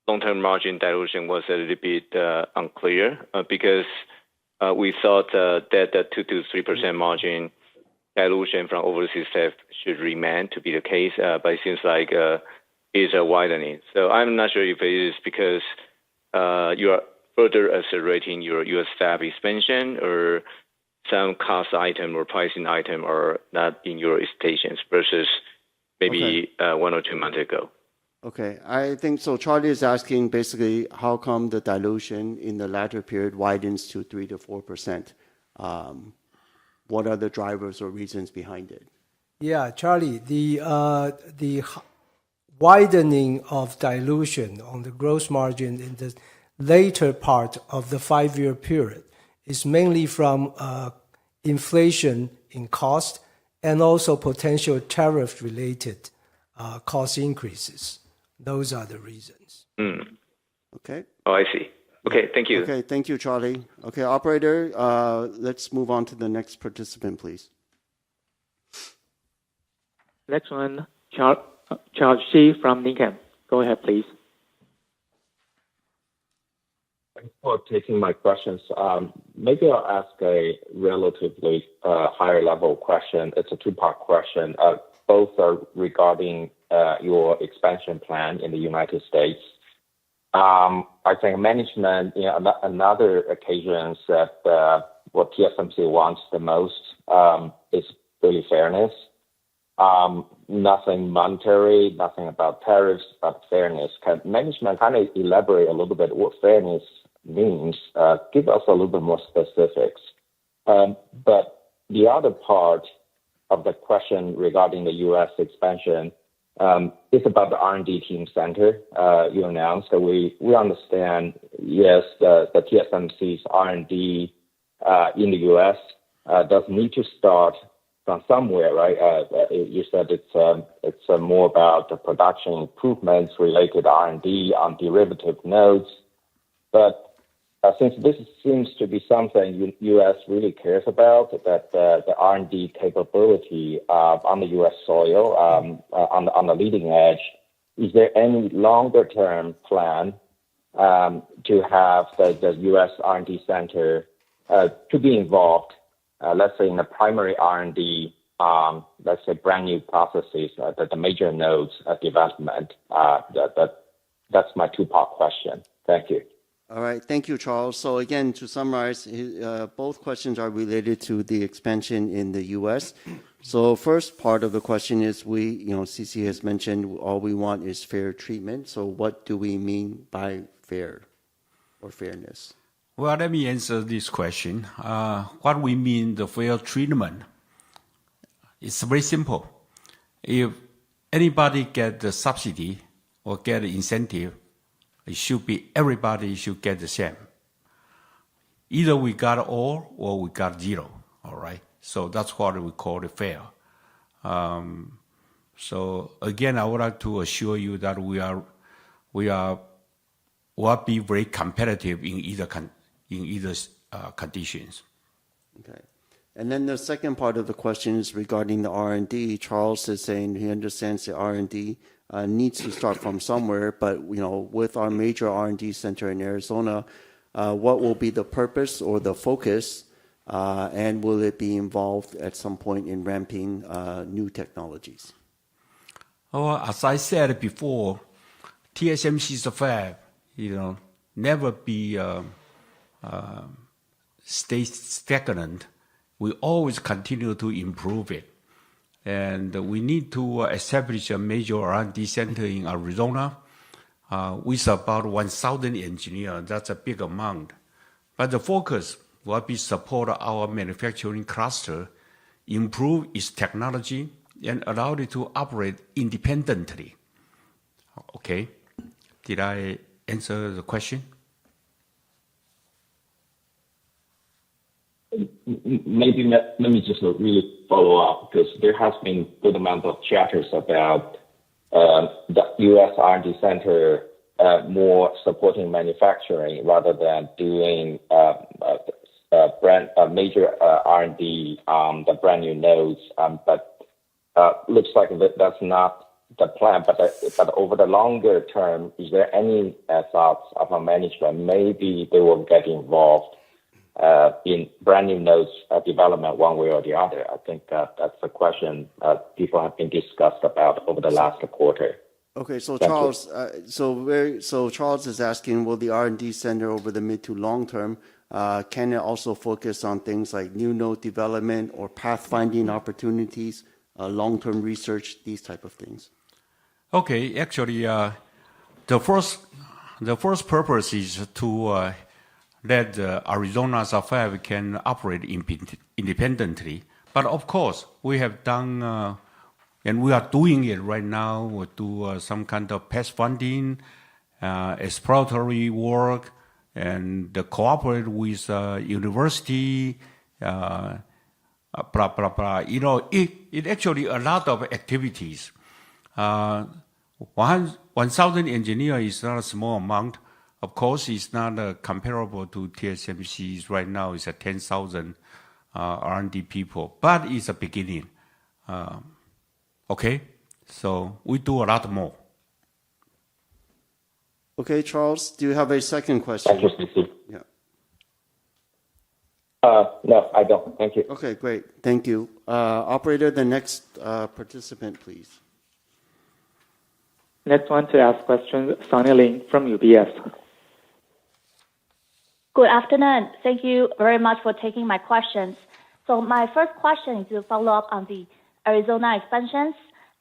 long-term margin dilution was a little bit unclear because we thought that the 2 to 3% margin dilution from overseas theft should remain to be the case. But it seems like is widening. So I'm not sure if it is because you are further accelerating your U.S. fab expansion, or some cost item or pricing item are not in your expectations versus maybe 1 or 2 months ago. Okay, I think so. Charlie is asking basically how come the dilution in the latter period widens to 3 to 4%. What are the drivers or reasons behind it? Yeah, Charlie, the widening of dilution on the gross margin in the later part of the 5-year period is mainly from inflation in cost and also potential tariff-related cost increases. Those are the reasons. Okay. Oh, I see. Okay, thank you. Okay, thank you, Charlie. Okay, operator, let's move on to the next participant, please. Next one, Charles Shi from Lincoln. Go ahead, please. Thanks for taking my questions. Maybe I'll ask a relatively higher level question. It's a two-part question. Both are regarding your expansion plan in the United States. I think management, on other occasions, that what TSMC wants the most is really fairness. Nothing monetary, nothing about tariffs, but fairness. Can management kind of elaborate a little bit what fairness means? Give us a little bit more specifics. But the other part of the question regarding the U.S. expansion is about the R&D team center. You announced that we understand, yes, the TSMC's R&D in the U.S. does need to start from somewhere, right? You said it's more about the production improvements related to R&D on derivative nodes. But since this seems to be something U.S. really cares about, that the R&D capability on the U.S. soil, on the leading edge, is there any longer-term plan to have the U.S. R&D center to be involved, let's say in the primary R&D, let's say brand new processes, the major nodes development? That's my two-part question. Thank you. All right. Thank you, Charles. So again, to summarize, both questions are related to the expansion in the U.S. So first part of the question is CC has mentioned all we want is fair treatment. So what do we mean by fair or fairness? Well, let me answer this question. What we mean the fair treatment, it's very simple. If anybody get the subsidy or get the incentive, it should be everybody should get the same. Either we got all or we got zero. All right. So that's what we call it fair. So again, I would like to assure you that will be very competitive in either conditions. Okay. And then the second part of the question is regarding the R&D. Charles is saying he understands the R&D needs to start from somewhere, but with our major R&D center in Arizona, what will be the purpose or the focus, and will it be involved at some point in ramping new technologies? Oh, as I said before, TSMC's fab, never be stay stagnant. We always continue to improve it. And we need to establish a major R&D center in Arizona with about 1,000 engineers. That's a big amount. But the focus will be support our manufacturing cluster, improve its technology, and allow it to operate independently. Okay? Did I answer the question? Maybe let me just really follow up, because there has been a good amount of chatters about the U.S. R&D center more supporting manufacturing rather than doing major R&D on the brand new nodes. But looks like that's not the plan. But over the longer term, is there any thoughts of a management? Maybe they will get involved in brand new nodes development one way or the other. I think that's a question people have been discussed about over the last quarter. Okay, so Thank Charles, so Charles is asking, will the R&D center over the mid to long term, can it also focus on things like new node development or pathfinding opportunities, long-term research, these type of things? Okay, actually, the first purpose is to let Arizona's fab can operate independently. But of course, we have done, and we are doing it right now. We do some kind of pathfinding, exploratory work, and cooperate with university, blah, blah, blah. You know, it actually a lot of activities. 1,000 engineers is not a small amount. Of course, it's not comparable to TSMC's right now. It's 10,000 R&D people, but it's a beginning. Okay, so we do a lot more. Okay, Charles, do you have a second question? Thank you, CC. Yeah. No, I don't. Thank you. Okay, great. Thank you. Operator, the next participant, please. Next one to ask questions, Sunny Lin from UBS. Good afternoon. Thank you very much for taking my questions. So my first question is to follow up on the Arizona expansions.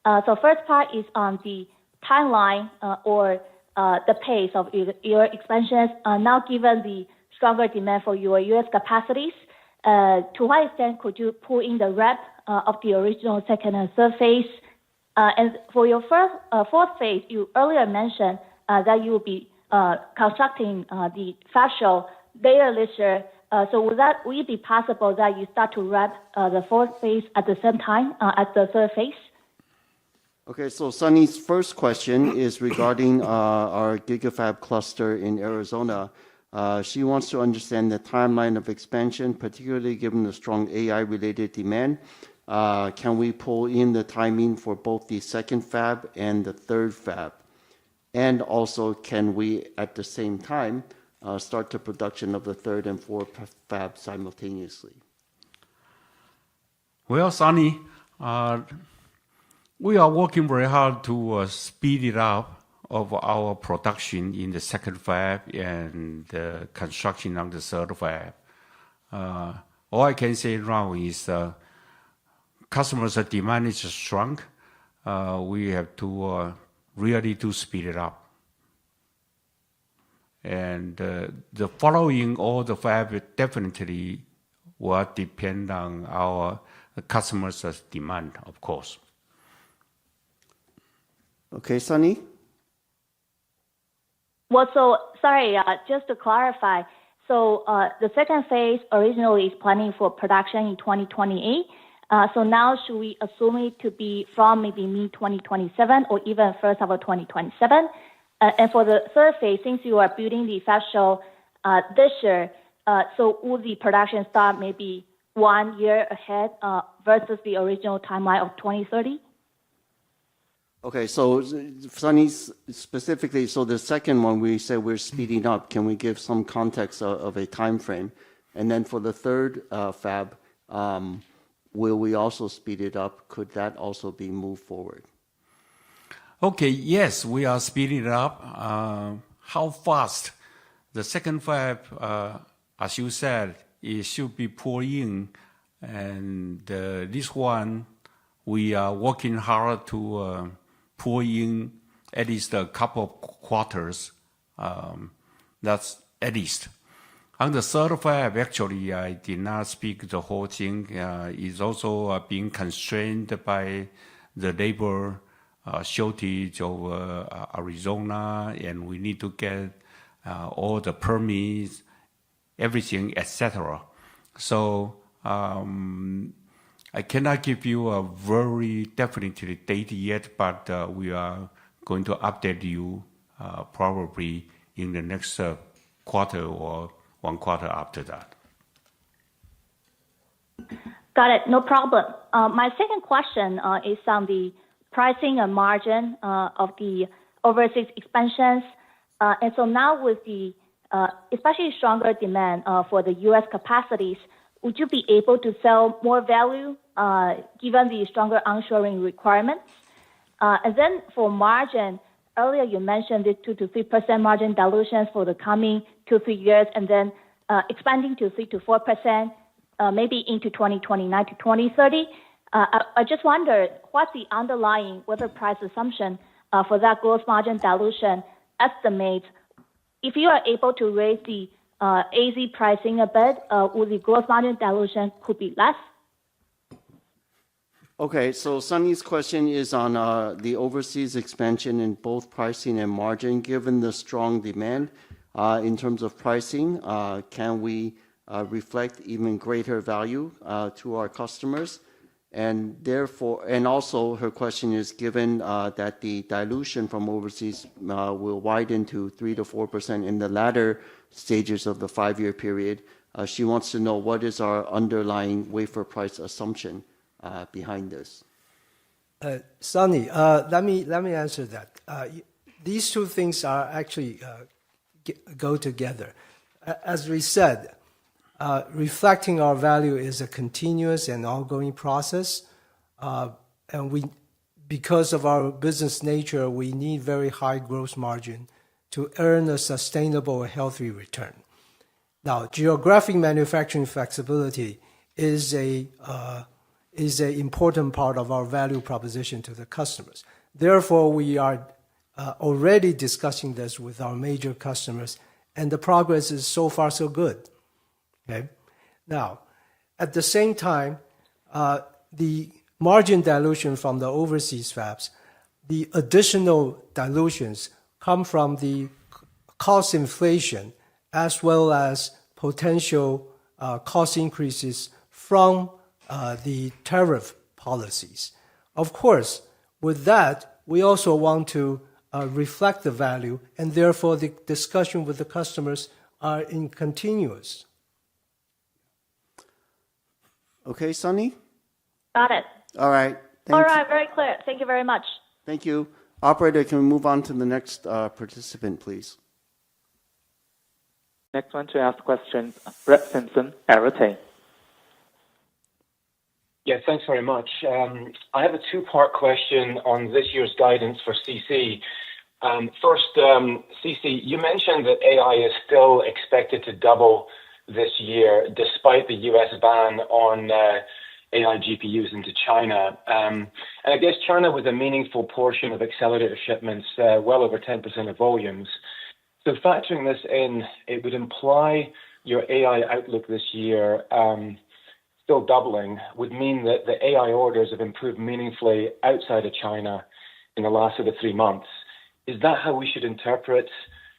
So first part is on the timeline or the pace of your expansions. Now, given the stronger demand for your U.S. capacities, to what extent could you pull in the rep of the original second and third phase? And for your fourth phase, you earlier mentioned that you will be constructing the facial later this year. So will it be possible that you start to rep the fourth phase at the same time as the third phase? Okay, so Sunny's first question is regarding our GigaFab cluster in Arizona. She wants to understand the timeline of expansion, particularly given the strong AI-related demand. Can we pull in the timing for both the second fab and the third fab? And also, can we, at the same time, start the production of the third and fourth fab simultaneously? Well, Sunny, we are working very hard to speed it up of our production in the second fab and the construction of the third fab. All I can say now is customers' demand is strong. We have to really to speed it up. And the following all the fab definitely will depend on our customers' demand, of course. Okay, Sunny? Well, so sorry, just to clarify. So the second phase originally is planning for production in 2028. So now should we assume it to be from maybe mid-2027 or even first half of 2027? And for the third phase, since you are building the facial this year, so will the production start maybe 1 year ahead versus the original timeline of 2030? Okay, so Sunny, specifically, so the second one, we say we're speeding up. Can we give some context of a time frame? And then for the third fab, will we also speed it up? Could that also be moved forward? Okay, yes, we are speeding it up. How fast? The second fab, as you said, it should be poured in. And this one, we are working hard to pour in at least a couple of quarters. That's at least. On the third fab, actually, I did not speak the whole thing. It's also being constrained by the labor shortage of Arizona, and we need to get all the permits, everything, etc. So I cannot give you a very definite date yet, but we are going to update you probably in the next quarter or 1 quarter after that. Got it. No problem. My second question is on the pricing and margin of the overseas expansions. And so now with the especially stronger demand for the U.S. capacities, would you be able to sell more value given the stronger onshoring requirements? And then for margin, earlier you mentioned the 2 to 3% margin dilutions for the coming 2-3 years, and then expanding to 3 to 4%, maybe into 2029 to 2030. I just wonder what's the underlying weather price assumption for that gross margin dilution estimate. If you are able to raise the AZ pricing a bit, would the gross margin dilution could be less? Okay, so Sunny's question is on the overseas expansion in both pricing and margin. Given the strong demand in terms of pricing, can we reflect even greater value to our customers? And therefore, and also her question is, given that the dilution from overseas will widen to 3 to 4% in the latter stages of the 5-year period, she wants to know what is our underlying wafer price assumption behind this. Sunny, let me answer that. These two things are actually go together. As we said, reflecting our value is a continuous and ongoing process, and because of our business nature, we need very high gross margin to earn a sustainable, healthy return. Now, geographic manufacturing flexibility is an important part of our value proposition to the customers. Therefore, we are already discussing this with our major customers, and the progress is so far so good. Okay? Now, at the same time, the margin dilution from the overseas fabs, the additional dilutions come from the cost inflation as well as potential cost increases from the tariff policies. Of course, with that, we also want to reflect the value, and therefore the discussion with the customers are in continuous. Okay, Sunny? Got it. All right. All right, very clear. Thank you very much. Thank you. Operator, can we move on to the next participant, please? Next one to ask questions, Brett Simpson, Arete. Yeah, thanks very much. I have a two-part question on this year's guidance for CC. First, CC, you mentioned that AI is still expected to double this year, despite the U.S. ban on AI GPUs into China. And I guess China was a meaningful portion of accelerator shipments, well over 10% of volumes. So factoring this in, it would imply your AI outlook this year, still doubling, would mean that the AI orders have improved meaningfully outside of China in the last 3 months. Is that how we should interpret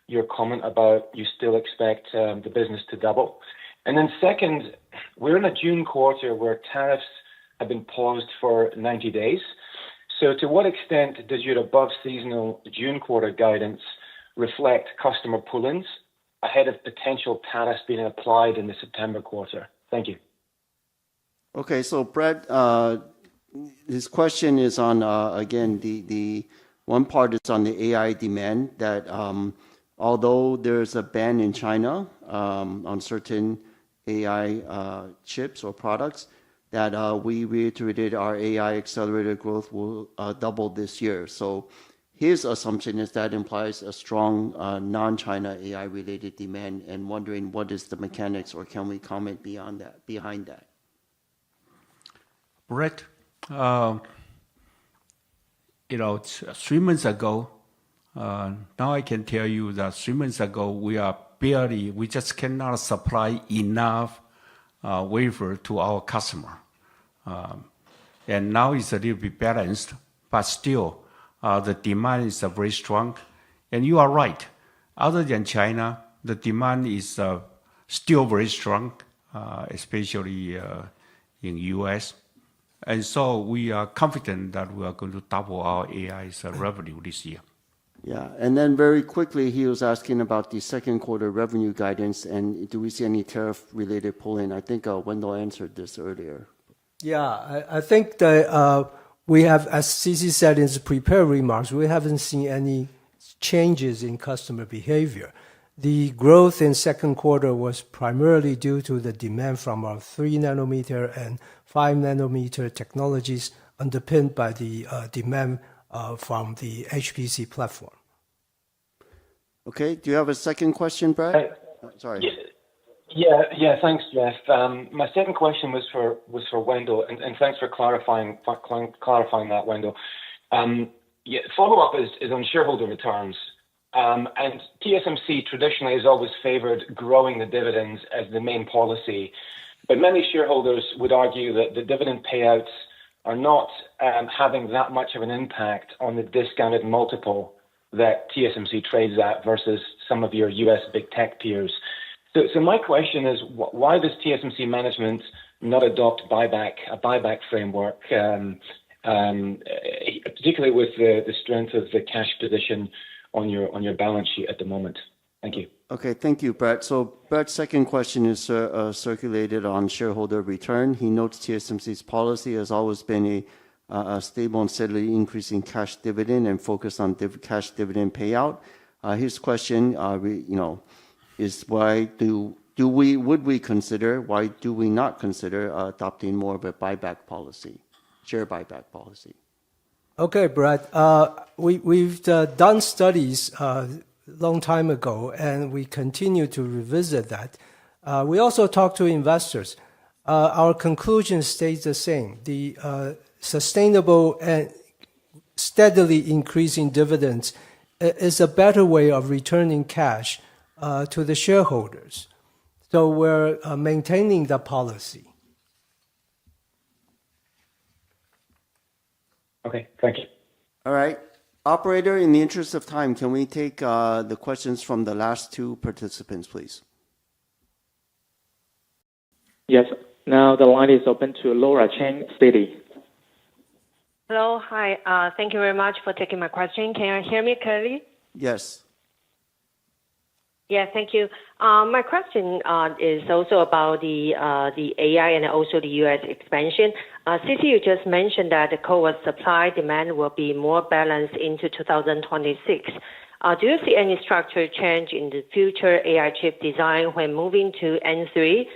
your comment about you still expect the business to double? And then second, we're in a June quarter where tariffs have been paused for 90 days. So to what extent does your above seasonal June quarter guidance reflect customer pull-ins ahead of potential tariffs being applied in the September quarter? Thank you. Okay, so Brett, his question is on, again, the one part is on the AI demand that although there's a ban in China on certain AI chips or products, that we reiterated our AI accelerator growth will double this year. So his assumption is that implies a strong non-China AI-related demand, and wondering what is the mechanics, or can we comment behind that? Brett, 3 months ago, now I can tell you that 3 months ago, we just cannot supply enough wafer to our customer. And now it's a little bit balanced, but still, the demand is very strong. And you are right. Other than China, the demand is still very strong, especially in U.S. And so we are confident that we are going to double our AI's revenue this year. Yeah, and then very quickly, he was asking about the second quarter revenue guidance, and do we see any tariff-related pull-in? I think Wendell answered this earlier. Yeah, I think that we have, as CC said in his prepared remarks, we haven't seen any changes in customer behavior. The growth in second quarter was primarily due to the demand from our 3 nanometer and 5 nanometer technologies, underpinned by the demand from the HPC platform. Okay. Do you have a second question, Brett? Sorry. Yeah. Thanks, Jeff. My second question was for Wendell, and thanks for clarifying that, Wendell. Follow-up is on shareholder returns. And TSMC traditionally has always favored growing the dividends as the main policy, but many shareholders would argue that the dividend payouts are not having that much of an impact on the discounted multiple that TSMC trades at versus some of your U.S. big tech peers. So my question is, why does TSMC management not adopt a buyback framework, particularly with the strength of the cash position on your balance sheet at the moment? Thank you. Okay, thank you, Brett. So Brett's second question is circulated on shareholder return. He notes TSMC's policy has always been a stable and steadily increasing cash dividend and focus on cash dividend payout. His question, is why do we not consider adopting more of a buyback policy, share buyback policy? Okay, Brett. We've done studies long time ago, and we continue to revisit that. We also talk to investors. Our conclusion stays the same. The sustainable and steadily increasing dividends is a better way of returning cash to the shareholders. So we're maintaining the policy. Okay, thank you. All right. Operator, in the interest of time, can we take the questions from the last two participants, please? Yes. Now the line is open to Laura Chen, Citi. Hello. Hi. Thank you very much for taking my question. Can you hear me clearly? Yes. Yeah, thank you. My question is also about the AI and also the U.S. expansion. CC, you just mentioned that the CoWoS supply demand will be more balanced into 2026. Do you see any structural change in the future AI chip design when moving to N3,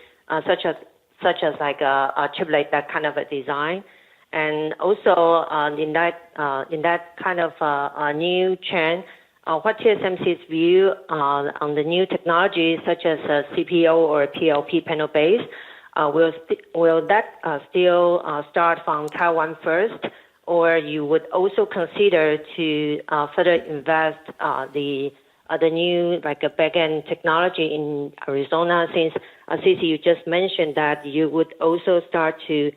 such as like a chiplet, that kind of a design? And also in that kind of a new trend, what TSMC's view on the new technologies such as CPO or PLP panel base? Will that still start from Taiwan first, or you would also consider to further invest the new like a backend technology in Arizona? Since CC, you just mentioned that you would also start to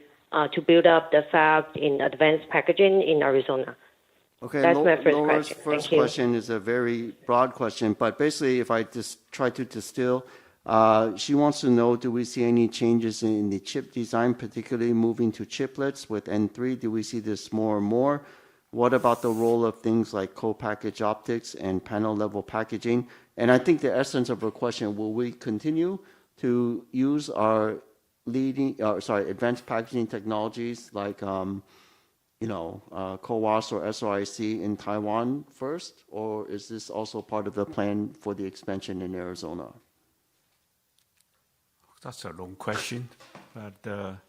build up the fab in advanced packaging in Arizona. Okay, that's my first Laura's question. first question is a very broad question, but basically, if I just try to distill, she wants to know: do we see any changes in the chip design, particularly moving to chiplets with N3? Do we see this more and more? What about the role of things like co-packaged optics and panel-level packaging? And I think the essence of her question: will we continue to use our advanced packaging technologies like CoWoS or SOIC in Taiwan first, or is this also part of the plan for the expansion in Arizona? That's a long question, but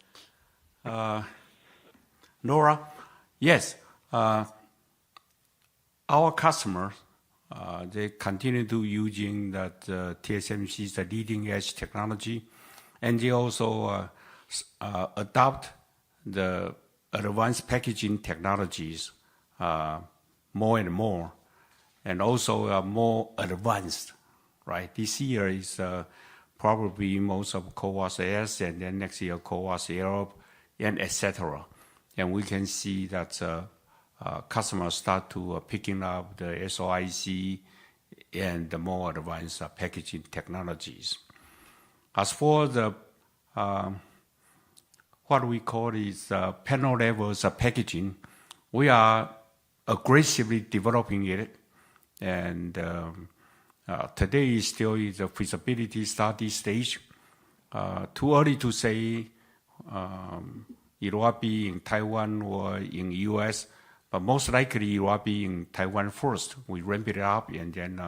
Laura, yes, our customers they continue to using that TSMC's leading edge technology, and they also adopt the advanced packaging technologies more and more, and also more advanced, right? This year is probably most of CoWoS S, and then next year CoWoS Europe, and etc. And we can see that customers start to picking up the SOIC and the more advanced packaging technologies. As for the what we call is panel levels packaging, we are aggressively developing it, and today is still is a feasibility study stage. Too early to say it will be in Taiwan or in US, but most likely it will be in Taiwan first. We ramp it up and then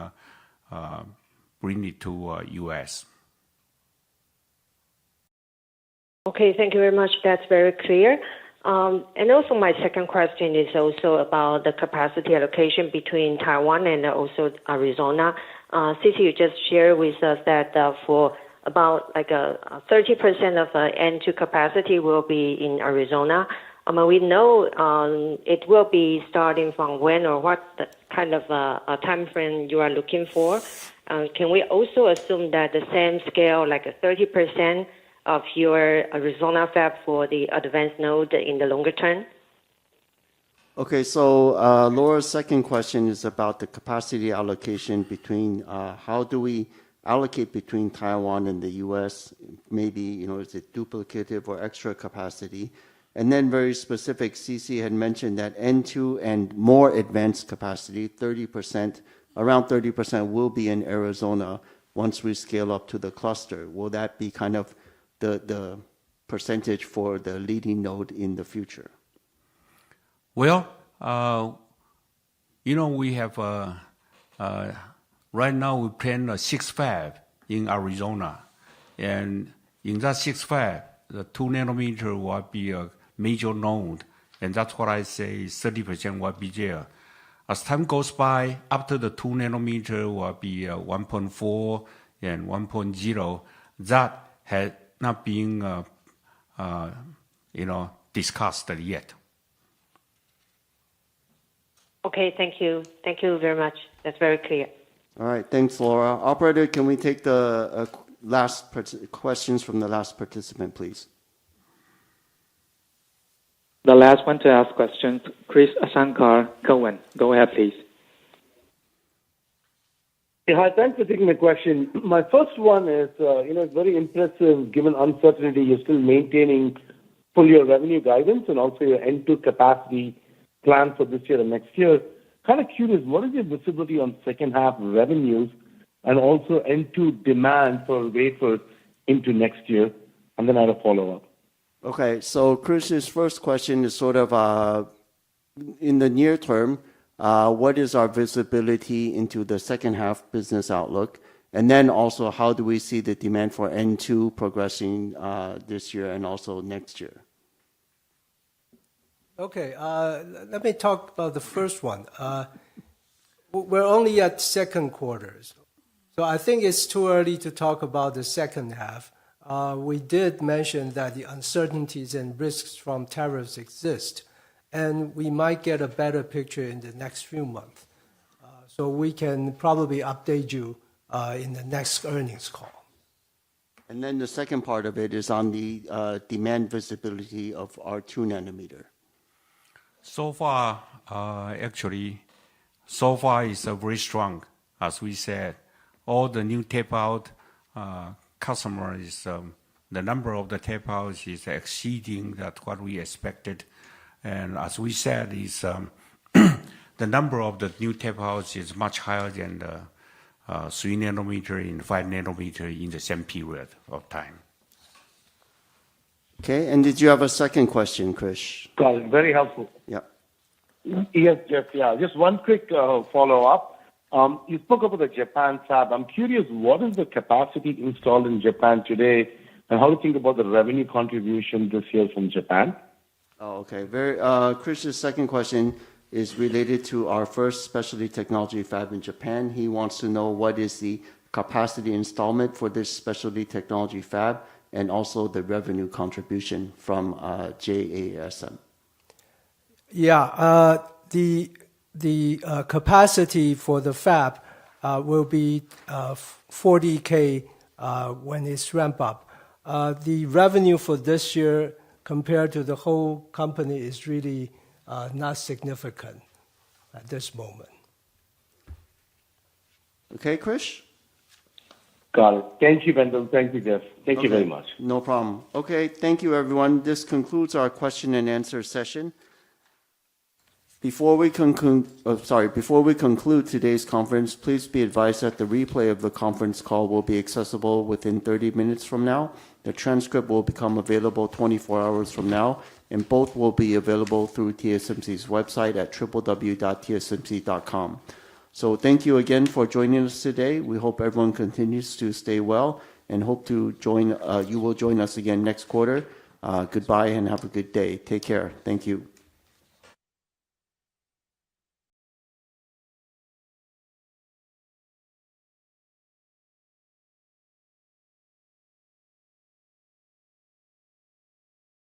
bring it to US. Okay, thank you very much. That's very clear. And also my second question is also about the capacity allocation between Taiwan and also Arizona. Since you just shared with us that for about like 30% of N2 capacity will be in Arizona. We know it will be starting from when or what kind of a time frame you are looking for. Can we also assume that the same scale, like 30% of your Arizona fab for the advanced node in the longer term? Okay, so Laura's second question is about the capacity allocation between how do we allocate between Taiwan and the U.S. Maybe, is it duplicative or extra capacity? And then very specific, CC had mentioned that N2 and more advanced capacity, 30%, around 30% will be in Arizona once we scale up to the cluster. Will that be kind of the percentage for the leading node in the future? Well, we have right now we plan a 6 fab in Arizona, and in that 6 fab, the 2 nanometer will be a major node, and that's what I say 30% will be there. As time goes by, after the 2 nanometer will be 1.4 and 1.0. That has not been discussed yet. Okay, thank you. Thank you very much. That's very clear. All right, thanks, Laura. Operator, can we take the last questions from the last participant, please? The last one to ask questions, Chris Shankar, Cowen. Go ahead, please. Yeah, hi, thanks for taking the question. My first one is, it's very impressive, given uncertainty, you're still maintaining full year revenue guidance and also your N2 capacity plan for this year and next year. Kind of curious, what is your visibility on second half revenues and also N2 demand for wafers into next year? And then I have a follow-up. Okay, so Chris's first question is sort of in the near term, what is our visibility into the second half business outlook? And then also, how do we see the demand for N2 progressing this year and also next year? Okay, let me talk about the first one. We're only at second quarters, so I think it's too early to talk about the second half. We did mention that the uncertainties and risks from tariffs exist, and we might get a better picture in the next few months. So we can probably update you in the next earnings call. And then the second part of it is on the demand visibility of our 2 nanometer. So far, it's very strong. As we said, all the new tape out customers, the number of the tape outs is exceeding that what we expected. And as we said, is the number of the new tape outs is much higher than the 3 nanometer and 5 nanometer in the same period of time. Okay, and did you have a second question, Krish? Got it. Very helpful. Yeah. Yes, Jeff. Yeah, just one quick follow-up. You spoke about the Japan fab. I'm curious, what is the capacity installed in Japan today, and how do you think about the revenue contribution this year from Japan? Oh, okay. Krish's second question is related to our first specialty technology fab in Japan. He wants to know what is the capacity installment for this specialty technology fab and also the revenue contribution from JASM. Yeah, the capacity for the fab will be 40K when it's ramp up. The revenue for this year compared to the whole company is really not significant at this moment. Okay, Krish? Got it. Thank you, Wendell. Thank you, Jeff. Thank you very much. No problem. Okay, thank you, everyone. This concludes our question and answer session. Before we conclude today's conference, please be advised that the replay of the conference call will be accessible within 30 minutes from now. The transcript will become available 24 hours from now, and both will be available through TSMC's website at www.tsmc.com. So thank you again for joining us today. We hope everyone continues to stay well and hope to you will join us again next quarter. Goodbye and have a good day. Take care. Thank you.